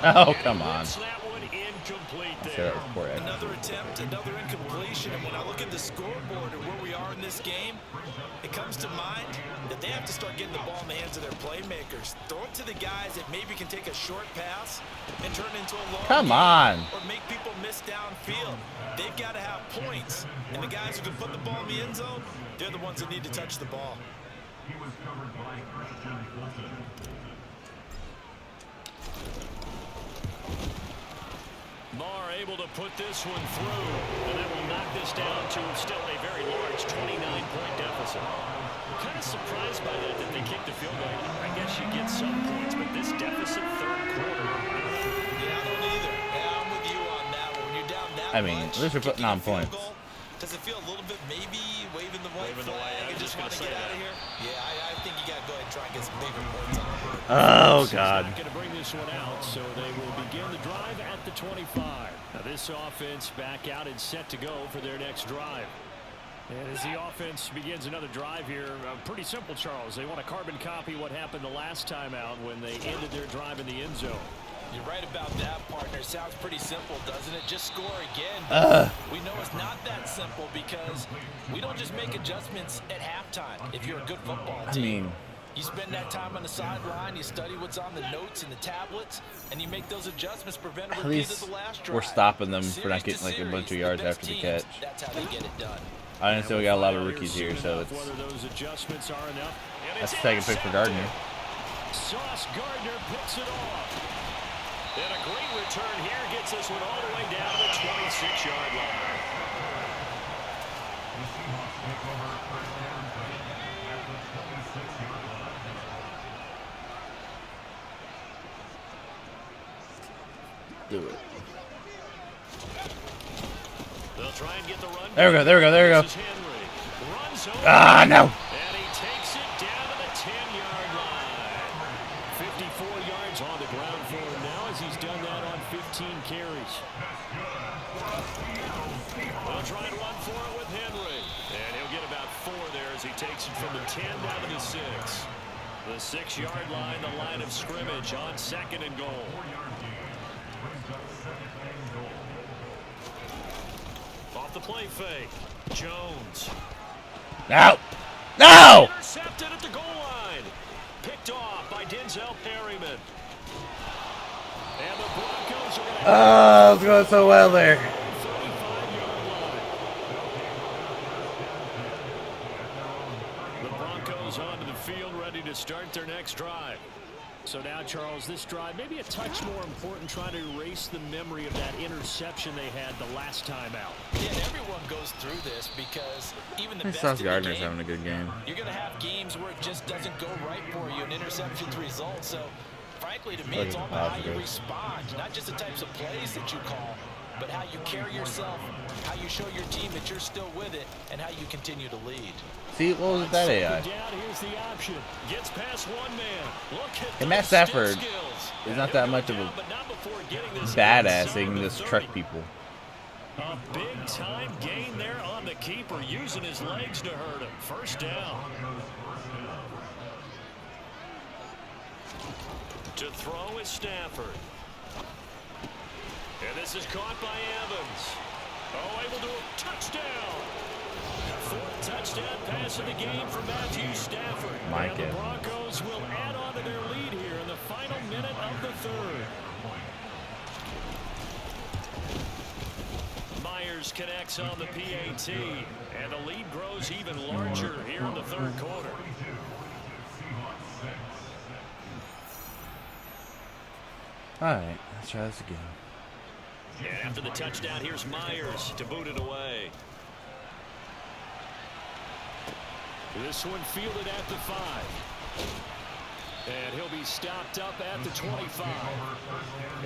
Oh, come on. That one incomplete there. Another attempt, another incompletion. And when I look at the scoreboard and where we are in this game, it comes to mind that they have to start getting the ball in the hands of their playmakers. Throw it to the guys that maybe can take a short pass and turn it into a long Come on. or make people miss downfield. They've got to have points. And the guys who can put the ball in the end zone, they're the ones that need to touch the ball. Marr able to put this one through, and that will knock this down to still a very large 29-point deficit. I'm kind of surprised by that they kicked the field goal. I guess you get some points, but this deficit third quarter. Yeah, I don't either. Yeah, I'm with you on that one. When you're down that I mean, at least we're putting on points. Does it feel a little bit maybe waving the white flag and just want to get out of here? Yeah, I think you got to go ahead and try and get some bigger points on the board. Oh, God. Not going to bring this one out, so they will begin the drive at the 25. Now this offense back out and set to go for their next drive. And as the offense begins another drive here, pretty simple, Charles. They want to carbon copy what happened the last time out when they ended their drive in the end zone. You're right about that, partner. Sounds pretty simple, doesn't it? Just score again. We know it's not that simple because we don't just make adjustments at halftime if you're a good football team. You spend that time on the sideline, you study what's on the notes and the tablets, and you make those adjustments, prevent a repeat of the last drive. We're stopping them for not getting like a bunch of yards after the catch. That's how they get it done. I understand we got a lot of rookies here, so it's that's the second pick for Gardner. Sauce Gardner picks it off. And a great return here gets this one all the way down to the 26-yard line. Do it. They'll try and get the run. There we go, there we go, there we go. Ah, no. And he takes it down to the 10-yard line. 54 yards on the ground for him now as he's done that on 15 carries. They'll try and run for it with Henry. And he'll get about 4 there as he takes it from the 10 down to the 6. The 6-yard line, the line of scrimmage on second and goal. Off the play fake. Jones. No. No. Intercepted at the goal line. Picked off by Denzel Perryman. And the Broncos are going to Oh, it's going so well there. 35-yard line. The Broncos onto the field ready to start their next drive. So now, Charles, this drive maybe a touch more important, trying to erase the memory of that interception they had the last time out. Yeah, and everyone goes through this because even the best Sauce in the Gardner's game, having a good game. you're going to have games where it just doesn't go right for you, and interceptions result. So, frankly, to me, it's all about how you respond, not just the types of plays that you call, but how you carry yourself, how you show your team that you're still with it, and how you continue to lead. See, what was that AI? Here's the option. Gets past one man. Look at And Matt Stafford is not that much of a badass that he can just truck people. A big-time gain there on the keeper, using his legs to hurt him. First down. To throw is Stafford. And this is caught by Evans. Oh, able to a touchdown. Fourth touchdown pass of the game for Matthew Stafford. And the Broncos will add on to their lead here in the final minute of the third. Myers connects on the PAT, and the lead grows even larger here in the third quarter. All right, let's try this again. And after the touchdown, here's Myers to boot it away. This one fielded at the 5. And he'll be stopped up at the 25.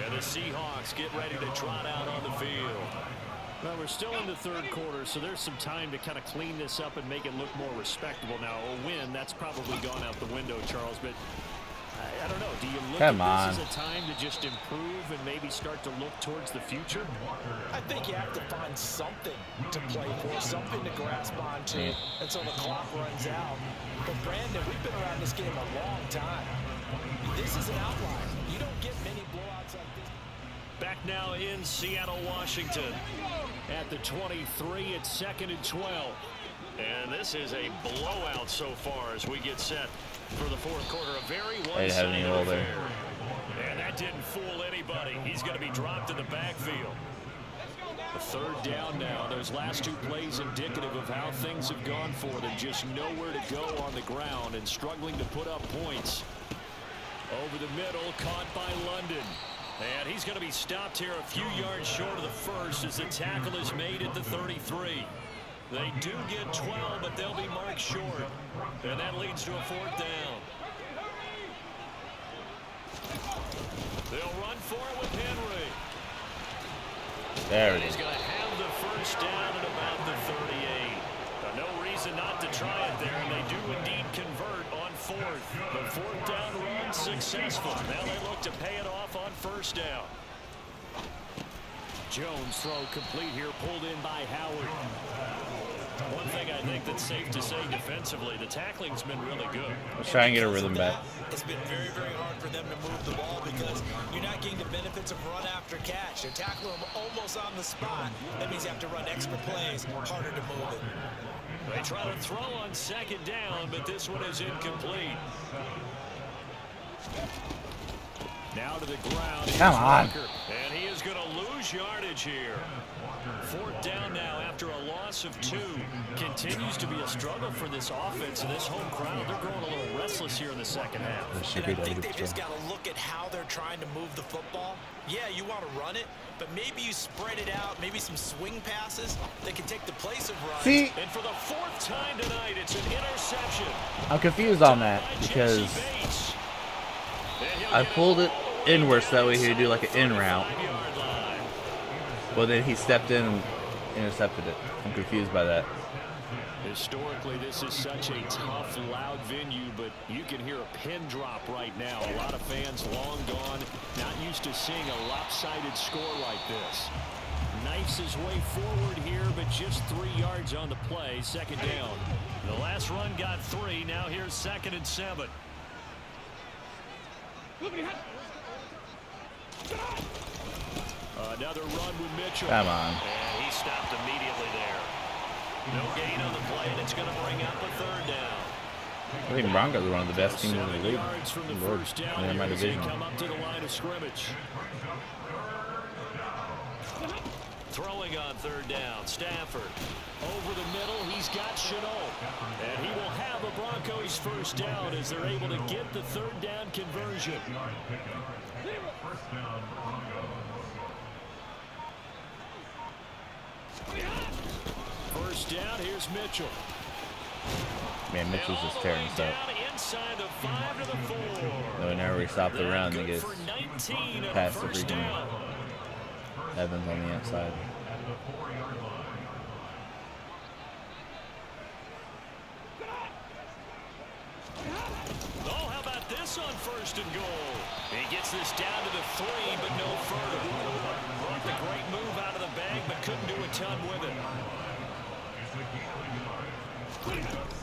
And the Seahawks get ready to trot out on the field. Well, we're still in the third quarter, so there's some time to kind of clean this up and make it look more respectable. Now, a win, that's probably gone out the window, Charles, but I don't know. Do you look at this as a time to just improve and maybe start to look towards the future? I think you have to find something to play for, something to grasp onto until the clock runs out. But, Brandon, we've been around this game a long time. This is an outlier. You don't get many blowouts like this. Back now in Seattle, Washington. At the 23, it's 2nd and 12. And this is a blowout so far as we get set for the fourth quarter. A very one-sided affair. And that didn't fool anybody. He's going to be dropped in the backfield. The third down now. Those last two plays indicative of how things have gone for them. Just nowhere to go on the ground and struggling to put up points. Over the middle, caught by London. And he's going to be stopped here a few yards short of the first as the tackle is made at the 33. They do get 12, but they'll be marked short. And that leads to a fourth down. They'll run for it with Henry. There it is. He's going to have the first down at about the 38. No reason not to try it there, and they do indeed convert on fourth. The fourth down run successful. Now they look to pay it off on first down. Jones throw complete here, pulled in by Howard. One thing I think that's safe to say defensively, the tackling's been really good. Let's try and get a rhythm back. It's been very, very hard for them to move the ball because you're not getting the benefits of run after catch. They're tackling them almost on the spot. That means you have to run extra plays, harder to move it. They try to throw on second down, but this one is incomplete. Now to the ground. Come on. And he is going to lose yardage here. Fourth down now after a loss of 2. Continues to be a struggle for this offense and this home crowd. They're growing a little restless here in the second half. And I think they just got to look at how they're trying to move the football. Yeah, you want to run it, but maybe you spread it out, maybe some swing passes that can take the place of runs. See, and for the fourth time tonight, it's an interception. I'm confused on that because I pulled it inward so that way he'd do like an in route. Well, then he stepped in and intercepted it. I'm confused by that. Historically, this is such a tough, loud venue, but you can hear a pin drop right now. A lot of fans long gone, not used to seeing a lopsided score like this. Knifes his way forward here, but just 3 yards on the play. Second down. The last run got 3. Now here's 2nd and 7. Another run with Mitchell. Come on. And he stopped immediately there. No gain on the play, and it's going to bring up a third down. I think Broncos are one of the best teams in the league. From the Lord, first down in my division. come up to the line of scrimmage. Throwing on third down, Stafford. Over the middle, he's got Chenault. And he will have a Broncos first down as they're able to get the third down conversion. First down, here's Mitchell. Man, Mitchell's just tearing us up. Inside the 5 to the 4. Whenever we stop the run, he gets past the freaking down. Evans on the outside. Oh, how about this on first and goal? He gets this down to the 3, but no further. Brought the great move out of the bag, but couldn't do a ton with it.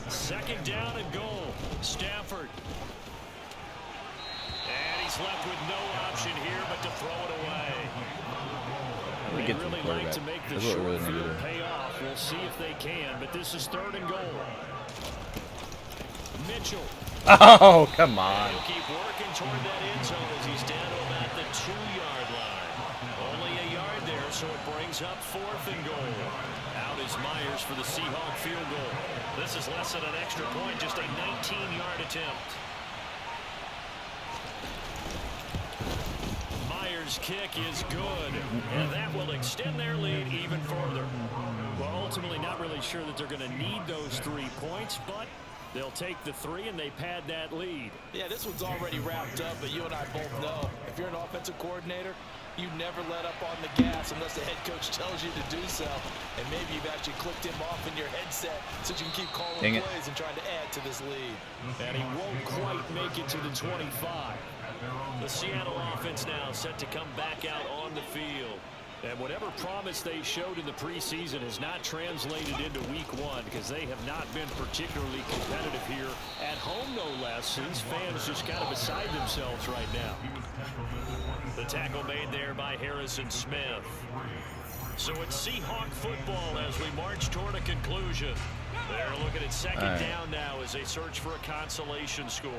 Second down and goal. Stafford. And he's left with no option here but to throw it away. We get to the really like to quarterback. make the That's what we short really need to field do. pay off. We'll see if they can, but this is third and goal. Mitchell. Oh, come on. He'll keep working toward that end zone as he's down to about the 2-yard line. Only a yard there, so it brings up fourth and goal. Out is Myers for the Seahawk field goal. This is less than an extra point, just a 19-yard attempt. Myers' kick is good, and that will extend their lead even further. Well, ultimately not really sure that they're going to need those 3 points, but they'll take the 3 and they pad that lead. Yeah, this one's already wrapped up, but you and I both know if you're an offensive coordinator, you never let up on the gas unless the head coach tells you to do so. And maybe you've actually clicked him off in your headset so you can keep calling plays and trying to add to this lead. And he won't quite make it to the 25. The Seattle offense now set to come back out on the field. And whatever promise they showed in the preseason has not translated into week 1 because they have not been particularly competitive here at home, no less. These fans just kind of beside themselves right now. The tackle made there by Harrison Smith. So it's Seahawk football as we march toward a conclusion. They're looking at second down now as they search for a consolation score.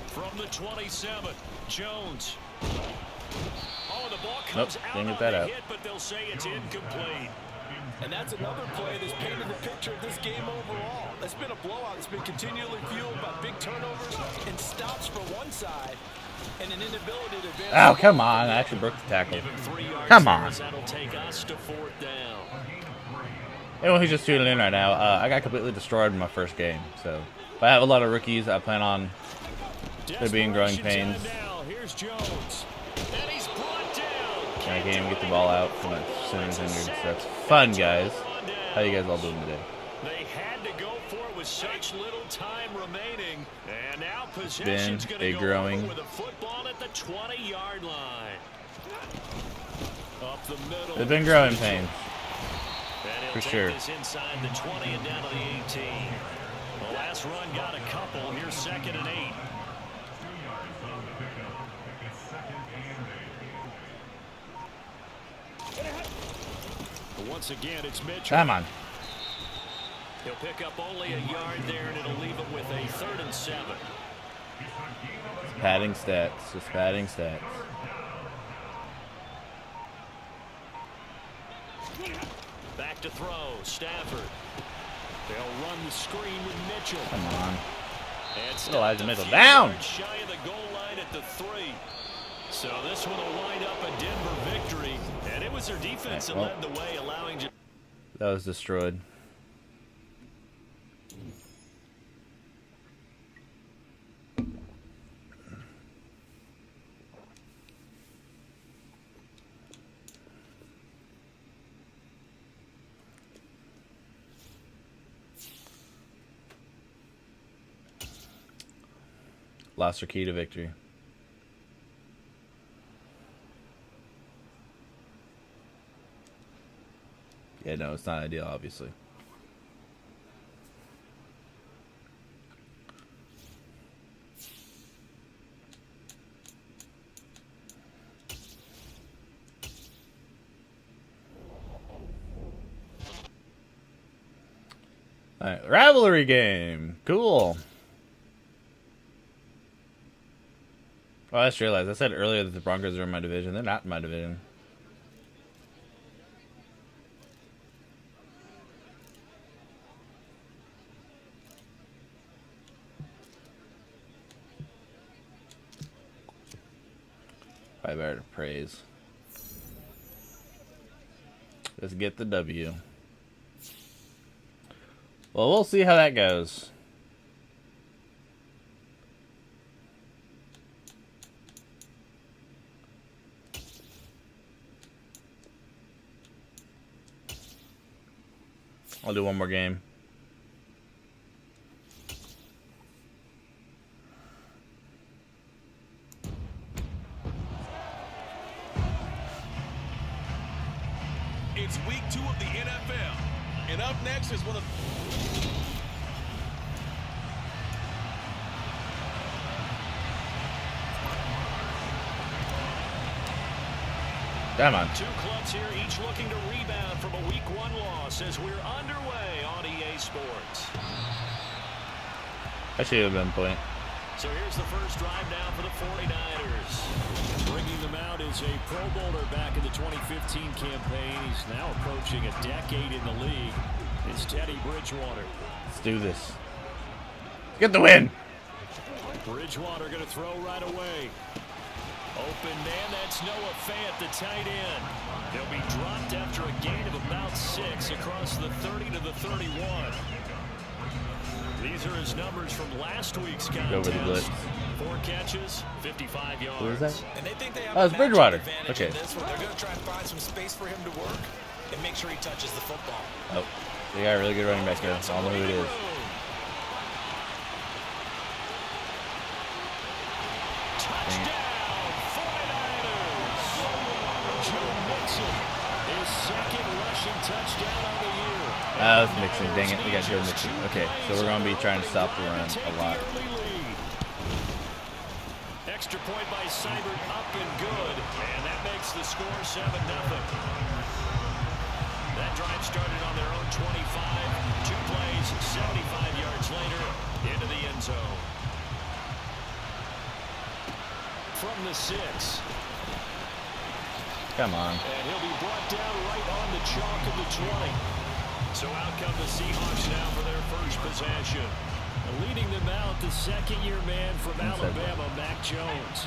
From the 27, Jones. Oh, the ball comes out on the hit, but they'll say it's incomplete. And that's another play that's painted the picture of this game overall. It's been a blowout. It's been continually fueled by big turnovers and stops for one side and an inability to advance. Oh, come on. I actually broke the tackle. Come on. That'll take us to fourth down. Anyone who's just tuning in right now, I got completely destroyed in my first game. So, if I have a lot of rookies, I plan on there being growing pains. Here's Jones. And he's brought down. I can't even get the ball out from Simmons injured. So that's fun, guys. How you guys all doing today? They had to go for it with such little time remaining. And now possession's going to go over with a football at the 20-yard line. Up the middle. They've been growing pains. For sure. This inside the 20 and down to the 18. The last run got a couple. Here's 2nd and 8. Once again, it's Mitchell. Come on. He'll pick up only a yard there, and it'll leave him with a 3rd and 7. Just padding stats. Just padding stats. Back to throw. Stafford. They'll run the screen with Mitchell. Come on. And Elijah Mitchell down. Shy of the goal line at the 3. So this one will wind up a Denver victory, and it was their defense that led the way, allowing. That was destroyed. Lost their key to victory. Yeah, no, it's not ideal, obviously. All right, rivalry game. Cool. Oh, I just realized I said earlier that the Broncos are in my division. They're not in my division. Probably better to praise. Let's get the W. Well, we'll see how that goes. I'll do one more game. It's week 2 of the NFL. And up next is one of... Come on. Two clubs here, each looking to rebound from a week 1 loss as we're underway on EA Sports. I should have been playing. So here's the first drive now for the 49ers. Bringing them out is a Pro Bowler back in the 2015 campaign. He's now approaching a decade in the league. It's Teddy Bridgewater. Let's do this. Get the win. Bridgewater going to throw right away. Open man, that's Noah Fant, the tight end. He'll be dropped after a gain of about 6 across the 30 to the 31. These are his numbers from last week's contest. Go over the blitz. 4 catches, 55 yards. Who is that? And they think they have Oh, it's Bridgewater. Okay. This one. They're going to try and find some space for him to work and make sure he touches the football. Oh, they got a really good running back there. I don't know who it is. Touchdown, 49ers. Joe Mixon, his second rushing touchdown on the year. Ah, that's Mixon. Dang it, we got Joe Mixon. Okay, so we're going to be trying to stop the run a lot. Extra point by Seibert, up and good, and that makes the score 7-0. That drive started on their own 25. 2 plays, 75 yards later, into the end zone. From the 6. Come on. And he'll be brought down right on the chalk of the 20. So out come the Seahawks now for their first possession. Leading them out, the second-year man from Alabama, Mac Jones.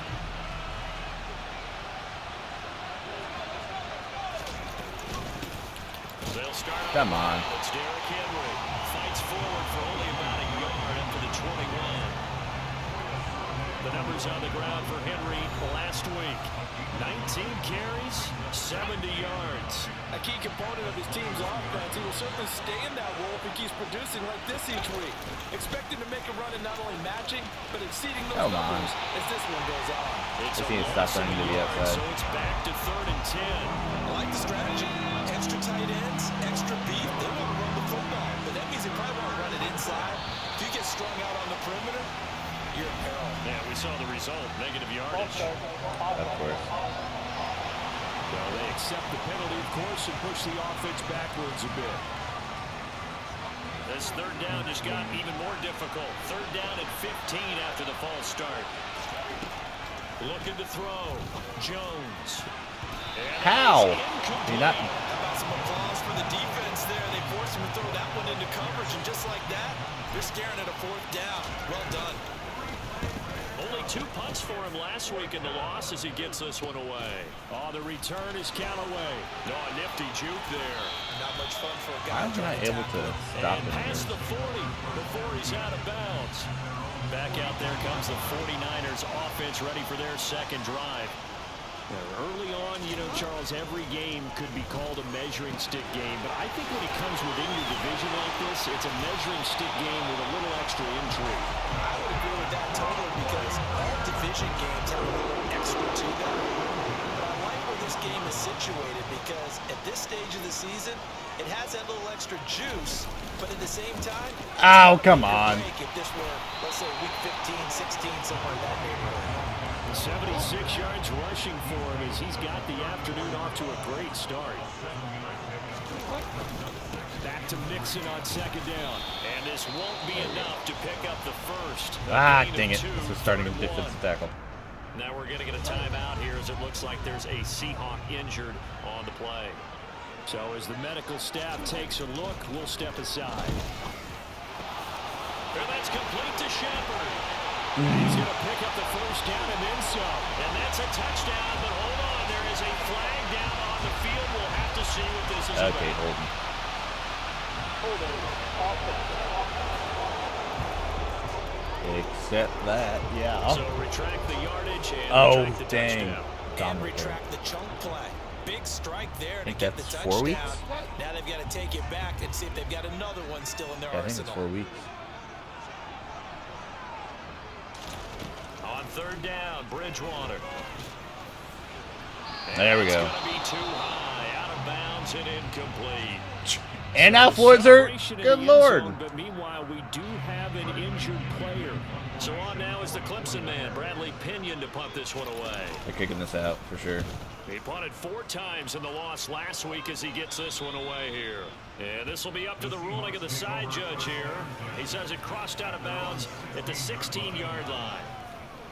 They'll start. Come on. It's Derrick Henry. Fights forward for only about a yard up to the 21. The numbers on the ground for Henry last week. 19 carries, 70 yards. A key component of his team's offense. He will certainly stay in that role if he keeps producing like this each week. Expect him to make a run and not only matching, but exceeding those numbers as this one goes on. It's need to stop running to the outside. So it's back to 3rd and 10. I like the strategy. Extra tight ends, extra beat. They want to run the football, but that means they probably want to run it inside. If you get strung out on the perimeter, you're in peril. Yeah, we saw the result. Negative yardage. Of course. Well, they accept the penalty, of course, and push the offense backwards a bit. This 3rd down just got even more difficult. 3rd down and 15 after the false start. Looking to throw. Jones. How? Incomplete. Not... How about some applause for the defense there? They forced him to throw that one into coverage, and just like that, they're staring at a 4th down. Well done. Only 2 punts for him last week in the loss as he gets this one away. Oh, the return is Callaway. No, a nifty juke there. Not much fun for a guy. Why was I able to stop and him? past the 40 before he's out of bounds. Back out there comes the 49ers offense ready for their second drive. Now, early on, you know, Charles, every game could be called a measuring stick game, but I think when it comes within your division like this, it's a measuring stick game with a little extra intrigue. I would agree with that totally because all division games have a little extra to them. But I like where this game is situated because at this stage of the season, it has that little extra juice, but at the same time, Oh, come on. if this were, let's say, week 15, 16, somewhere in that neighborhood. 76 yards rushing for him as he's got the afternoon off to a great start. Back to Mixon on 2nd down. And this won't be enough to pick up the first. Ah, dang it. This is starting a defensive tackle. Now we're going to get a timeout here as it looks like there's a Seahawk injured on the play. So as the medical staff takes a look, we'll step aside. And that's complete to Shepard. He's going to pick up the first down and then some. And that's a touchdown, but hold on. There is a flag down on the field. We'll have to see what this is about. Okay, Holden. Except that, yeah. So retract the yardage and retract the touchdown. And retract the chunk play. Big strike there to get the touchdown. 4 weeks? Now they've got to take it back and see if they've got another one still in their I think arsenal. it's 4 weeks. On third down, Bridgewater. There we go. It's going to be too high, out of bounds and incomplete. And now Floyd's hurt. Good Lord. Zone, but meanwhile, we do have an injured player. So on now is the Clemson man, Bradley Pinion, to punt this one away. They're kicking this out for sure. He punted 4 times in the loss last week as he gets this one away here. And this will be up to the ruling of the side judge here. He says it crossed out of bounds at the 16-yard line.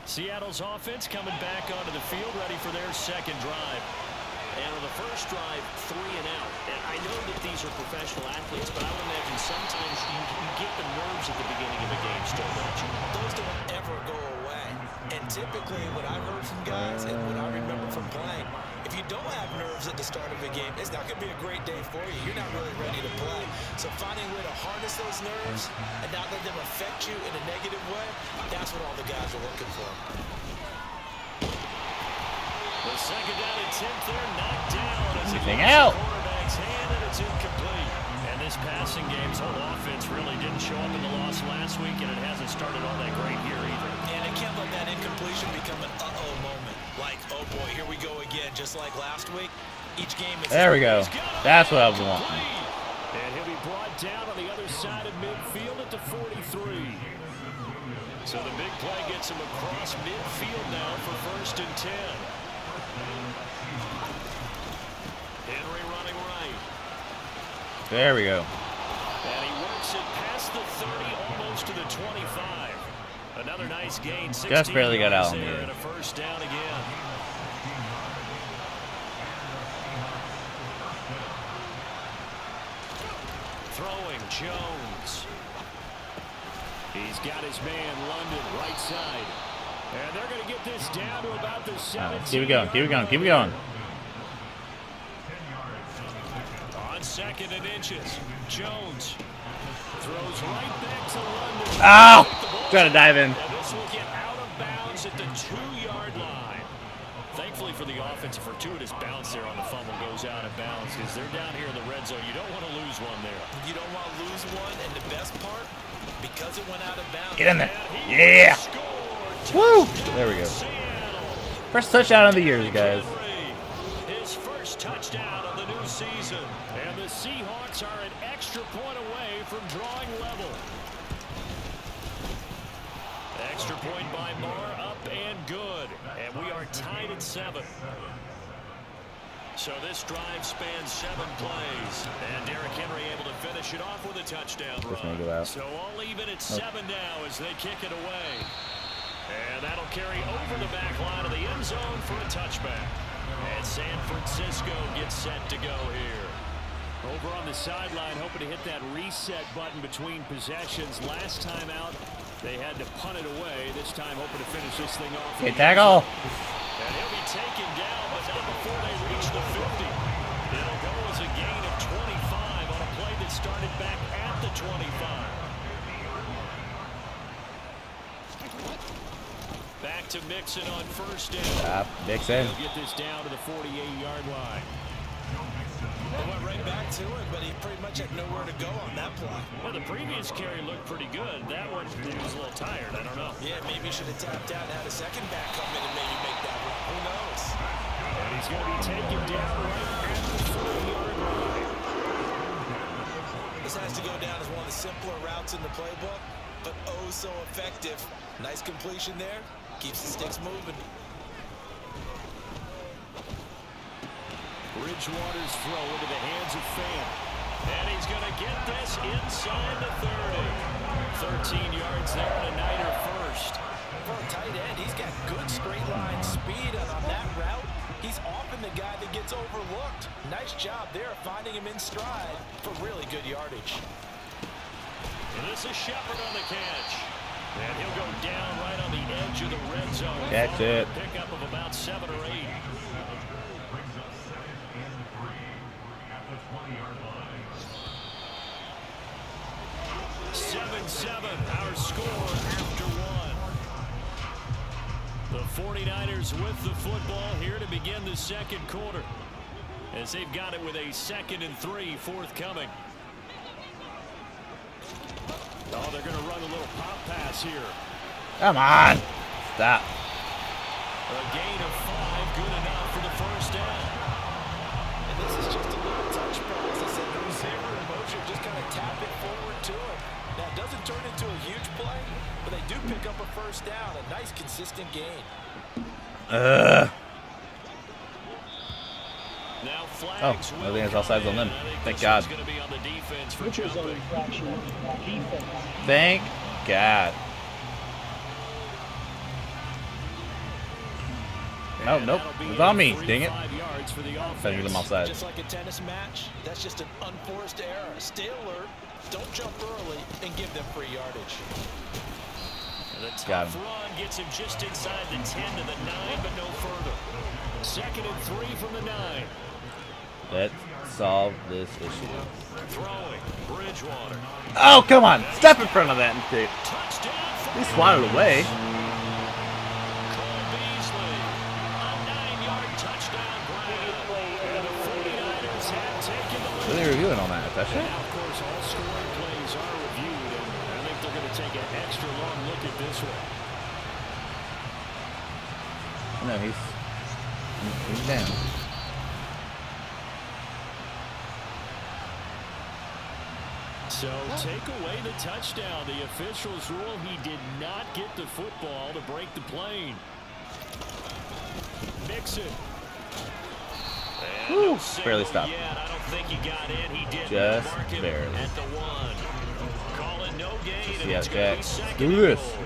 Seattle's offense coming back onto the field, ready for their second drive. And on the first drive, 3 and out. And I know that these are professional athletes, but I would imagine sometimes you get the nerves at the beginning of a game still, don't you? Those don't ever go away. And typically, what I've heard from guys and what I remember from playing, if you don't have nerves at the start of a game, it's not going to be a great day for you. You're not really ready to play. So finding a way to harness those nerves and not let them affect you in a negative way, that's what all the guys are looking for. The second down and 10th there, knocked down as it Anything hits out. the quarterback's hand, and it's incomplete. And this passing game's whole offense really didn't show up in the loss last week, and it hasn't started all that great here either. And they can't let that incompletion become an uh-oh moment. Like, oh boy, here we go again, just like last week. Each game is... There we go. That's what I was wanting. And he'll be brought down on the other side of midfield at the 43. So the big play gets him across midfield now for 1st and 10. Henry running right. There we go. And he works it past the 30, almost to the 25. Another nice gain. Just barely got out on there me. and a first down again. Throwing Jones. He's got his man London right side. And they're going to get this down to about the 17. Keep it going. Keep it going. Keep it going. On 2nd and inches, Jones throws right back to London. Ow! Trying to dive in. And this will get out of bounds at the 2-yard line. Thankfully for the offense, a fortuitous bounce there on the fumble goes out of bounds because they're down here in the red zone. You don't want to lose one there. You don't want to lose one, and the best part, because it went out of bounds. Get in there. Yeah. Woo! There we go. First touchdown of the year, guys. His first touchdown of the new season. And the Seahawks are an extra point away from drawing level. Extra point by Marr, up and good. And we are tied at 7. So this drive spans 7 plays. And Derrick Henry able to finish it off with a touchdown run. Go out. So all even at 7 now as they kick it away. And that'll carry over the back line of the end zone for a touchback. And San Francisco gets set to go here. Over on the sideline, hoping to hit that reset button between possessions. Last time out, they had to punt it away. This time, hoping to finish this thing off. Okay, tackle. And he'll be taken down, but not before they reach the 50. It'll go as a gain of 25 on a play that started back at the 25. Back to Mixon on first down. Mixon. He'll get this down to the 48-yard line. They went right back to it, but he pretty much had nowhere to go on that play. Well, the previous carry looked pretty good. That one, he was a little tired. I don't know. Yeah, maybe he should have tapped out and had a second back come in and maybe make that run. Who knows? And he's going to be taken down right at the 40-yard line. This has to go down as one of the simpler routes in the playbook, but oh so effective. Nice completion there. Keeps the sticks moving. Bridgewater's throw into the hands of Fan. And he's going to get this inside the 30. 13 yards there and a Niner first. For a tight end, he's got good straight line speed, and on that route, he's often the guy that gets overlooked. Nice job there finding him in stride for really good yardage. And this is Shepard on the catch. And he'll go down right on the edge of the red zone. Catch it. Pickup of about 7 or 8. 7-7, our score after 1. The 49ers with the football here to begin the second quarter, as they've got it with a 2nd and 3 forthcoming. Oh, they're going to run a little pop pass here. Come on. Stop. A gain of 5, good enough for the first down. And this is just a little touch pass. I said the receiver in motion, just kind of tap it forward to him. Now, it doesn't turn into a huge play, but they do pick up a first down. A nice, consistent gain. Now Oh, I think it's all sides on them. Thank God. Thank God. Oh, nope. It's on me. Dang it. Better get them offside. Just like a tennis match, that's just an unforced error. Stay alert, don't jump early, and give them free yardage. The tough run gets him just inside the 10 to the 9, but no further. 2nd and 3 from the 9. Let's solve this issue. Throwing, Bridgewater. Oh, come on. Step in front of that. Touchdown. He swatted away. Cole Beasley. A 9-yard touchdown grab. And the 49ers have taken the What are lead. they reviewing on that? Is that shit? Now, of course, all scoring plays are reviewed, and I think they're going to take an extra long look at this one. No, he's down. So take away the touchdown. The officials rule he did not get the football to break the plane. Mixon. Woo, barely stopped. Yet. I don't think he got in. He did Just mark him barely. at the 1. Call it no gain, and Yeah, it's going to be Jack. 2nd Do and this. goal.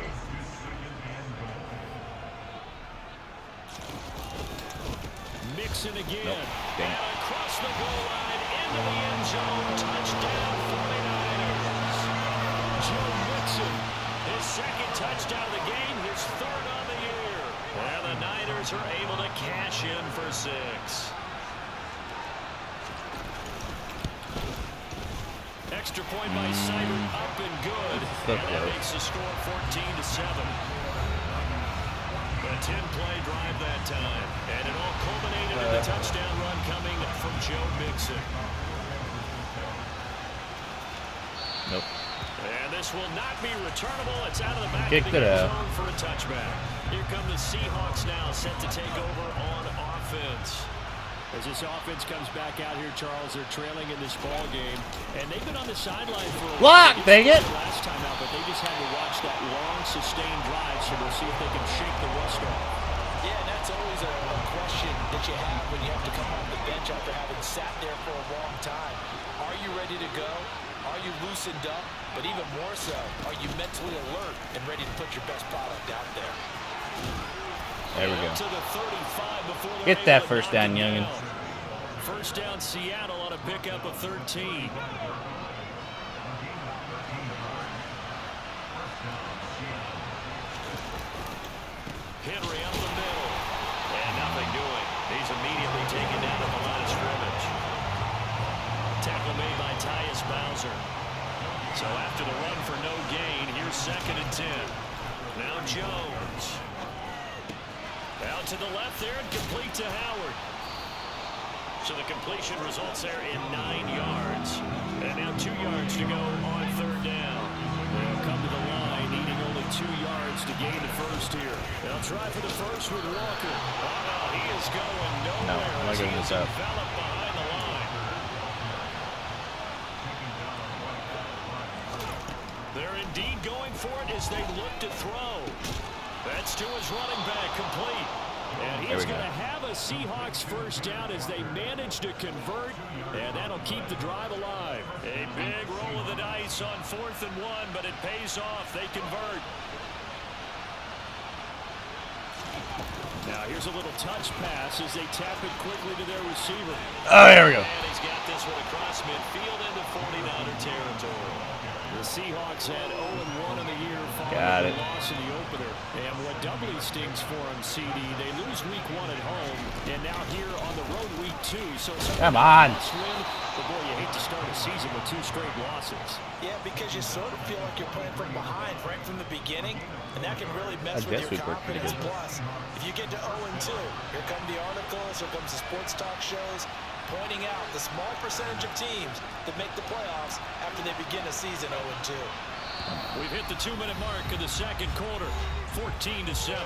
Mixon again. Nope. Dang it. And across the goal line into the end zone. Touchdown 49ers. Joe Mixon, his 2nd touchdown of the game, his 3rd on the year. And the Niners are able to cash in for 6. Extra point by Seibert, up and good. So And that close. makes the score 14-7. A 10-play drive that time. And it all culminated in the touchdown run coming from Joe Mixon. Nope. And this will not be returnable. It's out of the back Kicked of the it end out. zone for a touchback. Here come the Seahawks now, set to take over on offense. As this offense comes back out here, Charles, they're trailing in this ball game, and they've been on the sideline for a Block, while. dang it. Last time out, but they just had to watch that long, sustained drive, so we'll see if they can shake the rust off. Yeah, and that's always a question that you have when you have to come off the bench after having sat there for a long time. Are you ready to go? Are you loosened up? But even more so, are you mentally alert and ready to put your best product out there? There we go. To the 35 before they're Get that able to first knock down, it youngin. First down, Seattle on a pickup of 13. Henry up the middle. And nothing doing. He's immediately taken down at the line of scrimmage. Tackle made by Tyus Bowser. So after the run for no gain, here's 2nd and 10. Now Jones. Out to the left there and complete to Howard. So the completion results there in 9 yards. And now 2 yards to go on 3rd down. They'll come to the line, needing only 2 yards to gain the first here. They'll try for the first with Walker. Oh, he is going nowhere. No, I'm not giving this up. Enveloped behind the line. They're indeed going for it as they look to throw. That's to his running back, complete. And he's going to have a Seahawks first down as they manage to convert, and that'll keep the drive alive. A big roll of the dice on 4th and 1, but it pays off. They convert. Now here's a little touch pass as they tap it quickly to their receiver. Oh, there we go. And he's got this one across midfield into 49er territory. The Seahawks had 0-1 in the year Got following it. the loss in the opener. And what doubly stings for them, CD, they lose week 1 at home, and now here on the road week 2. So come on. Win, but boy, you hate to start a season with 2 straight losses. Yeah, because you sort of feel like you're playing from behind right from the beginning, and that can really mess with your confidence. Plus, if you get to 0-2, here come the articles, here comes the sports talk shows, pointing out the small percentage of teams that make the playoffs after they begin a season 0-2. We've hit the 2-minute mark in the second quarter, 14-7.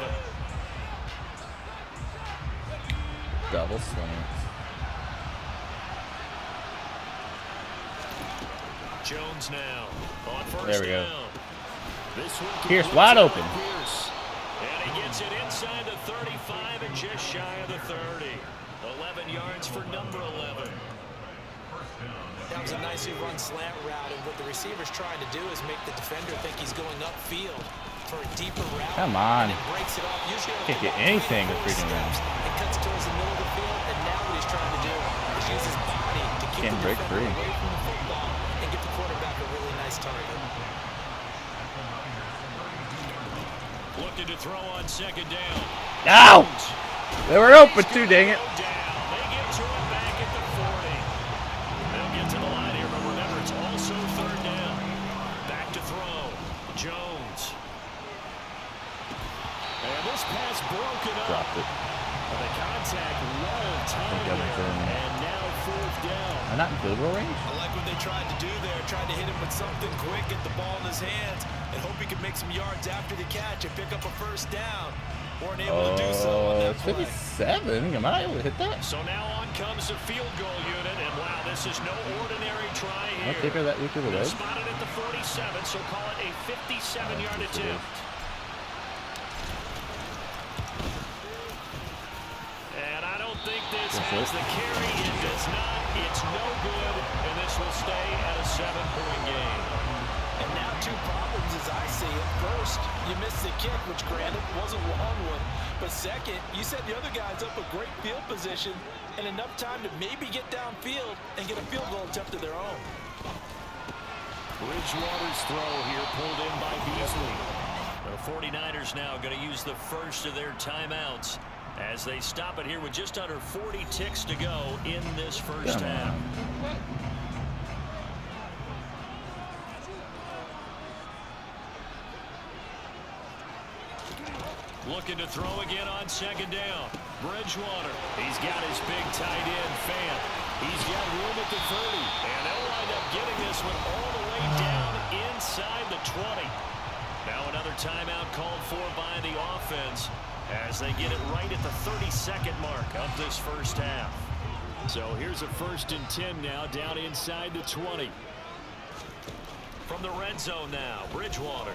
Double slants. Jones now on first There we go. down. This one Pierce wide open. Pierce. And he gets it inside the 35 and just shy of the 30. 11 yards for number 11. That was a nicely run slant route, and what the receiver's trying to do is make the defender think he's going upfield for a deeper route. Come on. And breaks it off. Usually Can't get anything with freaking round. It cuts towards the middle of the field, and now what he's trying to do is use his body to keep Can't the break defender free. away from the football and get the quarterback a really nice target. Looking to throw on second down. Ow! They were open too, dang it. They get to it back at the 40. They'll get to the line here, but remember, it's also third down. Back to throw. Jones. And this pass broken up. Dropped it. The contact well timed there, and now fourth down. Am I not in field goal range? I like what they tried to do there, tried to hit him with something quick, get the ball in his hands, and hope he could make some yards after the catch and pick up a first down. Weren't able to do so on that It's play. 57. Am I able to hit that? So now on comes the field goal unit, and wow, this is no ordinary try I'll here. take her that week of the leg. Spotted at the 47, so call it a 57-yard attempt. And I don't think this has the carry. It does not. It's no good, and this will stay at a 7-point game. And now 2 problems as I see it. First, you missed the kick, which granted was a long one. But second, you set the other guys up a great field position and enough time to maybe get downfield and get a field goal attempt of their own. Bridgewater's throw here pulled in by Beasley. The 49ers now going to use the first of their timeouts as they stop it here with just under 40 ticks to go in this first half. Looking to throw again on second down. Bridgewater. He's got his big tight end, Fan. He's got room at the 30. And they'll wind up getting this one all the way down inside the 20. Now another timeout called for by the offense as they get it right at the 32nd mark of this first half. So here's a 1st and 10 now down inside the 20. From the red zone now, Bridgewater.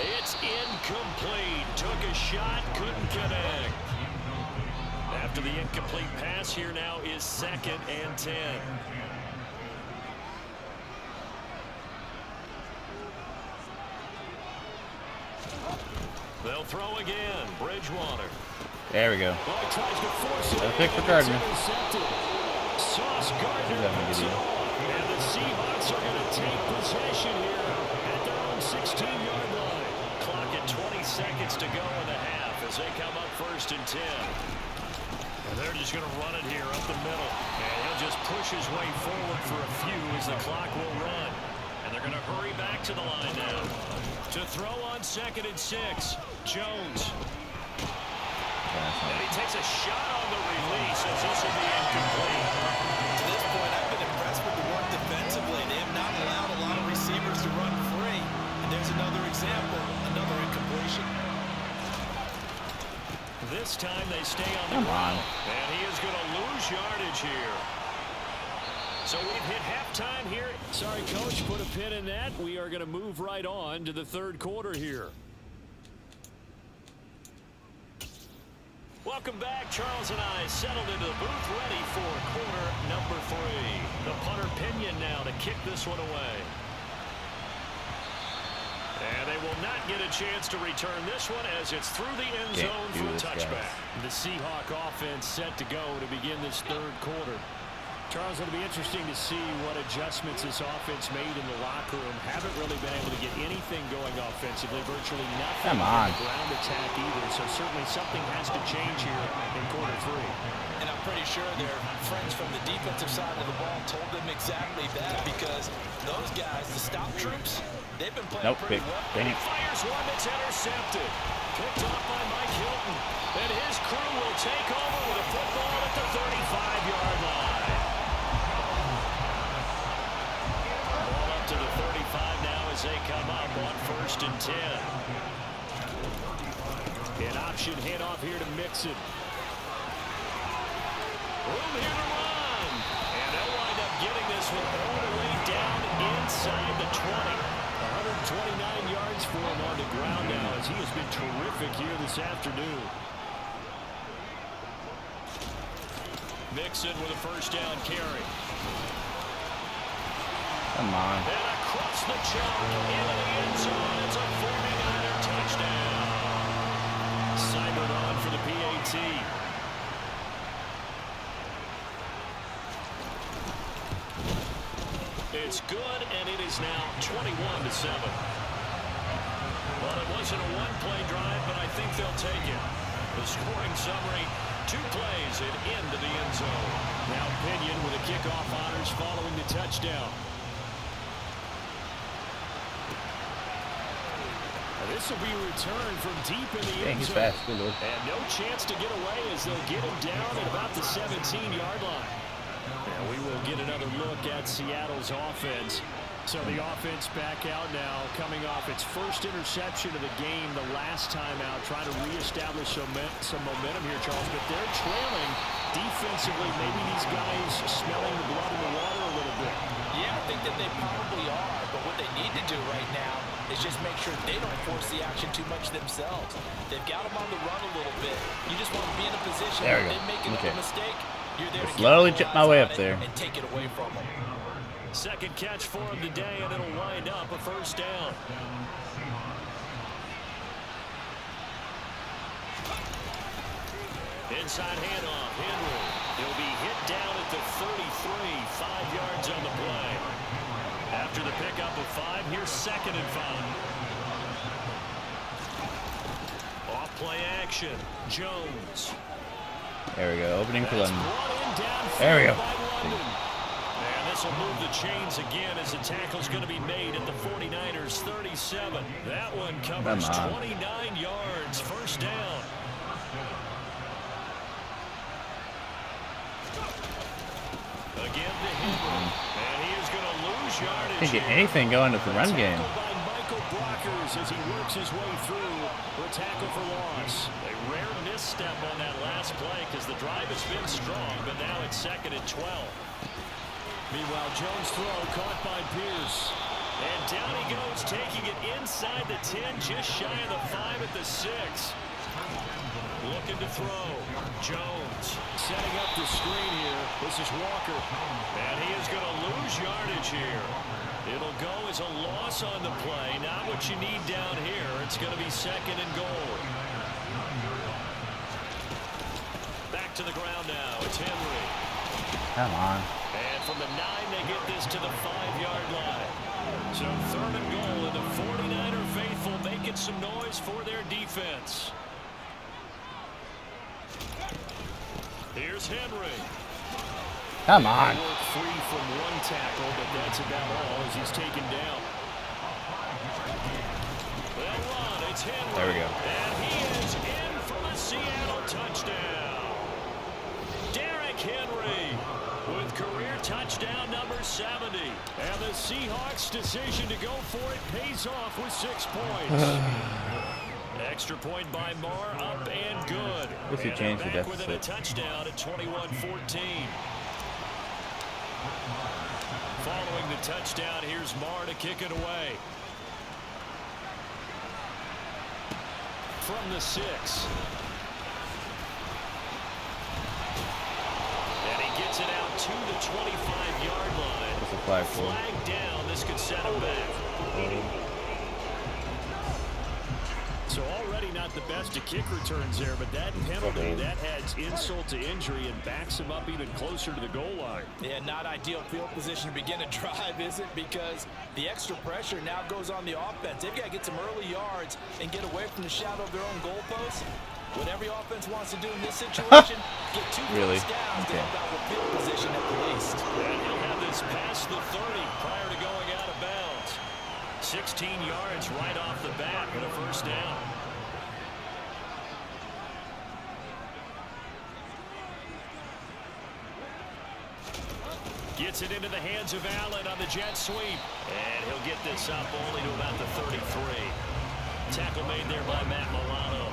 It's incomplete. Took a shot, couldn't connect. After the incomplete pass, here now is 2nd and 10. They'll throw again. Bridgewater. There we go. Well, he tries to force it. That's a pick for Gardner. Sauce Gardner. And the Seahawks are going to take possession here at their own 16-yard line. Clock at 20 seconds to go in the half as they come up 1st and 10. And they're just going to run it here up the middle. And he'll just push his way forward for a few as the clock will run. And they're going to hurry back to the line now. To throw on 2nd and 6, Jones. And he takes a shot on the release as this will be incomplete. To this point, I've been impressed with the work defensively. They have not allowed a lot of receivers to run free. And there's another example, another incompletion. This time they stay on the ground. And he is going to lose yardage here. So we've hit halftime here. Sorry, Coach, put a pin in that. We are going to move right on to the 3rd quarter here. Welcome back. Charles and I settled into the booth ready for quarter number 3. The punter Pinion now to kick this one away. And they will not get a chance to return this one as it's through the end zone for a touchback. The Seahawk offense set to go to begin this 3rd quarter. Charles, it'll be interesting to see what adjustments this offense made in the locker room. Haven't really been able to get anything going offensively. Virtually nothing on the ground attack either. So certainly something has to change here in quarter 3. And I'm pretty sure their friends from the defensive side of the ball told them exactly that, because those guys, the stop troops, they've been playing pretty well. He fires one that's intercepted. Picked off by Mike Hilton. And his crew will take over with a football at the 35-yard line. Ball up to the 35 now as they come up on 1st and 10. An option handoff here to Mixon. Room here to run. And they'll wind up getting this one all the way down inside the 20. 129 yards for him on the ground now, as he has been terrific here this afternoon. Mixon with a 1st down carry. Come on. And across the chalk into the end zone. It's a 49er touchdown. Cybered on for the PAT. It's good, and it is now 21-7. Well, it wasn't a one-play drive, but I think they'll take it. The scoring summary, 2 plays and into the end zone. Now Pinion with a kickoff honors following the touchdown. This will be returned from deep in the end zone. Fast. Good Lord. And no chance to get away as they'll get him down at about the 17-yard line. And we will get another look at Seattle's offense. So the offense back out now, coming off its first interception of the game the last time out, trying to reestablish some momentum here, Charles. But they're trailing defensively. Maybe these guys smelling the blood in the water a little bit. Yeah, I think that they probably are. But what they need to do right now is just make sure they don't force the action too much themselves. They've got them on the run a little bit. You just want to be in a position where they make another mistake. You're there to slowly chip my way up there and take it away from them. Second catch for him today, and it'll wind up a 1st down. Inside handoff, Henry. He'll be hit down at the 33, 5 yards on the play. After the pickup of 5, here's 2nd and 5. Off play action, Jones. There we go. Opening for London. There we go. And this will move the chains again as the tackle's going to be made at the 49ers 37. That one covers 29 yards. 1st down. Again to Henry. And he is going to lose yardage. Can't get anything going with the run game. As he works his way through a tackle for loss. A rare misstep on that last play because the drive has been strong, but now it's 2nd and 12. Meanwhile, Jones' throw caught by Pierce. And down he goes, taking it inside the 10, just shy of the 5 at the 6. Looking to throw. Jones setting up the screen here. This is Walker. And he is going to lose yardage here. It'll go as a loss on the play. Not what you need down here. It's going to be 2nd and goal. Back to the ground now. It's Henry. Come on. And from the 9, they get this to the 5-yard line. So 3rd and goal, and the 49er faithful making some noise for their defense. Here's Henry. Come on. Free from one tackle, but that's about all as he's taken down. They'll run. It's Henry. There we go. And he is in for a Seattle touchdown. Derrick Henry with career touchdown number 70. And the Seahawks' decision to go for it pays off with 6 points. Extra point by Marr, up and good. If you change the deficit. Within a touchdown at 21-14. Following the touchdown, here's Marr to kick it away. From the 6. And he gets it out to the 25-yard line. That's a flag for him. Flag down. This could set him back. So already not not the best of kick returns there, but that penalty, that adds insult to injury and backs him up even closer to the goal line. Yeah, not ideal field position to begin a drive, is it? Because the extra pressure now goes on the offense. They've got to get some early yards and get away from the shadow of their own goalposts. What every offense wants to do in this situation, get 2 really? points down to help out with field position at the least. And he'll have this past the 30 prior to going out of bounds. 16 yards right off the bat with a first down. Gets it into the hands of Allen on the jet sweep. And he'll get this up only to about the 33. Tackle made there by Matt Milano.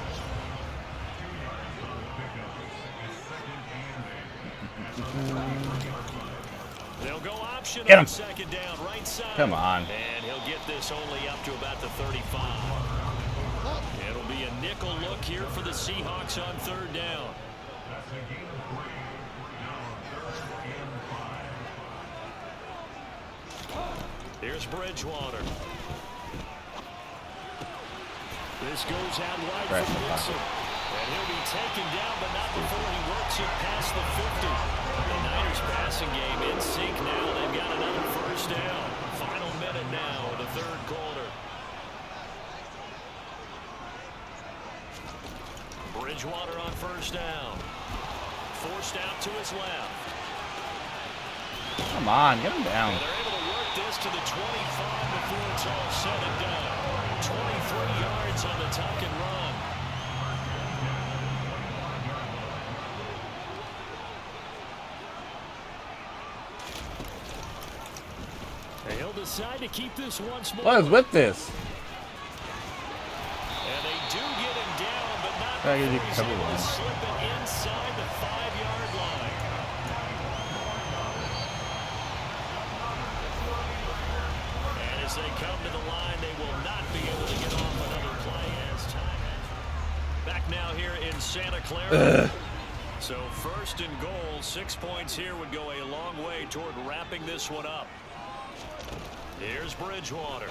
They'll go option on second down, right side. Come on. And he'll get this only up to about the 35. It'll be a nickel look here for the Seahawks on third down. Here's Bridgewater. This goes out wide for Dixon. And he'll be taken down, but not before he works it past the 50. The Niners passing game in sync now. They've got another first down. Final minute now of the third quarter. Bridgewater on first down. Forced out to his left. Come on, get him down. And they're able to work this to the 25 before it's all said and done. 23 yards on the tuck and run. He'll decide to keep this once more. What is with this? And they do get him down, but not Try to before he's cover able to one. slip it inside the 5-yard line. And as they come to the line, they will not be able to get off another play as time has. Back now here in Santa Clara. So first and goal, 6 points here would go a long way toward wrapping this one up. Here's Bridgewater.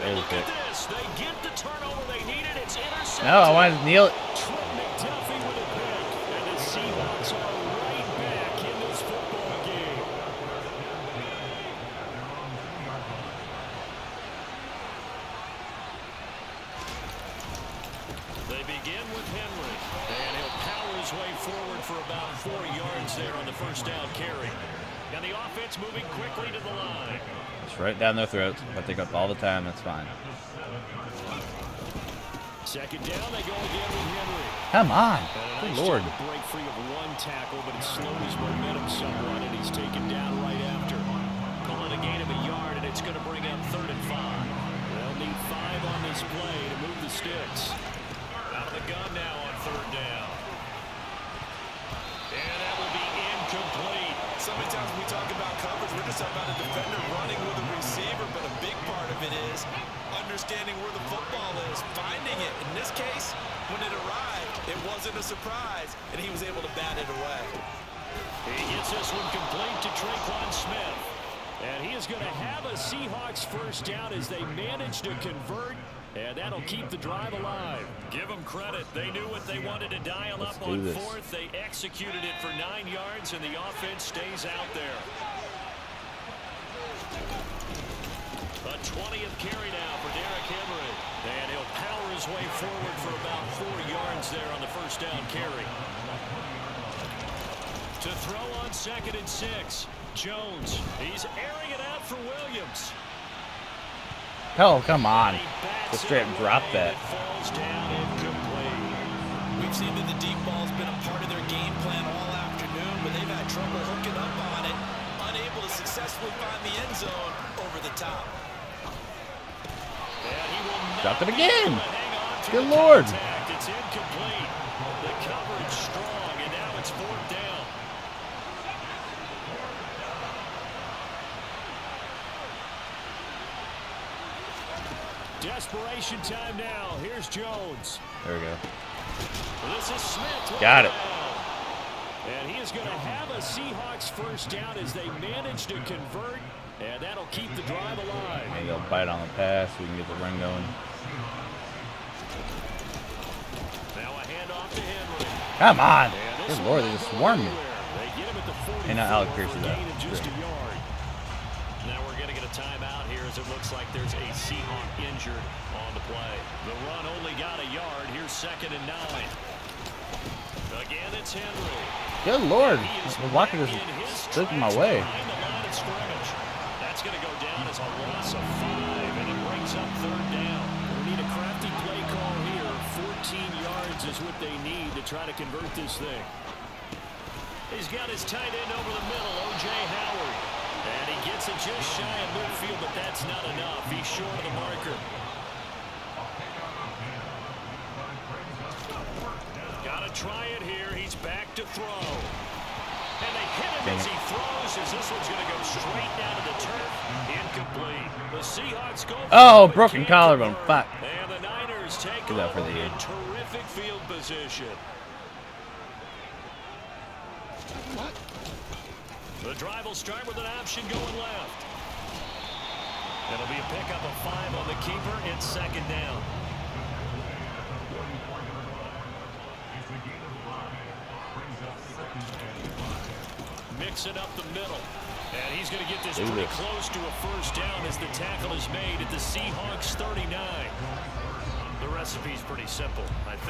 And look at this. They get the turnover they needed. It's intercepted. No, I wanted to kneel it. Trent McDuffie with a pick. And the Seahawks are right back in this football game. They begin with Henry. And he'll power his way forward for about 4 yards there on the first down carry. And the offense moving quickly to the line. It's right down their throats, but they got all the time. That's fine. Second down, they go again with Henry. Come on. Good Lord. To break free of one tackle, but it slowed his momentum somewhat, and he's taken down right after. Calling a gain of a yard, and it's going to bring up 3rd and 5. They'll need 5 on this play to move the sticks. Out of the gun now on 3rd down. And that will be incomplete. So many times when we talk about coverage, we're just talking about a defender running with a receiver, but a big part of it is understanding where the football is, finding it. In this case, when it arrived, it wasn't a surprise, and he was able to bat it away. He gets this one complete to Traquan Smith. And he is going to have a Seahawks first down as they manage to convert, and that'll keep the drive alive. Give them credit. They knew what they wanted to dial up on 4th. They executed it for 9 yards, and the offense stays out there. A 20th carry now for Derrick Henry. And he'll power his way forward for about 4 yards there on the first down carry. To throw on 2nd and 6. Jones. He's airing it out for Williams. Oh, come on. Just straight up drop that. Falls down incomplete. We've seen that the deep ball's been a part of their game plan all afternoon, but they've had trouble hooking up on it, unable to successfully find the end zone over the top. Dropped it again. Good Lord. It's incomplete. The coverage strong, and now it's 4th down. Desperation time now. Here's Jones. There we go. This is Smith. Got it. And he is going to have a Seahawks first down as they manage to convert, and that'll keep the drive alive. Maybe they'll bite on the pass. We can get the run going. Come on. And this Good one Lord, they not just going swarmed me. anywhere. They get him at the 44 And now Alec for Pierce a is out. gain of just Great. a yard. Now we're going to get a timeout here as it looks like there's a Seahawk injured on the play. The run only got a yard. Here's 2nd and 9. Again, it's Henry. Good Lord. He is The blocker back just in his stood in my tracks way. behind the line of scrimmage. That's going to go down as a loss of 5, and it brings up 3rd down. We need a crafty play call here. 14 yards is what they need to try to convert this thing. He's got his tight end over the middle, O.J. Howard. And he gets it just shy of midfield, but that's not enough. He's short of the marker. Got to try it here. He's back to throw. And they hit him as he throws, as this one's going to go straight down to the turf. Incomplete. The Seahawks go. Oh, broken collarbone. Fuck. And the Niners take Get that over for the in year. terrific field position. What? The drive will start with an option going left. It'll be a pickup of 5 on the keeper. It's 2nd down. Mix it up the middle. And he's going to get this pretty close to a 1st down as the tackle is made at the Seahawks 39. The recipe's pretty simple, I think.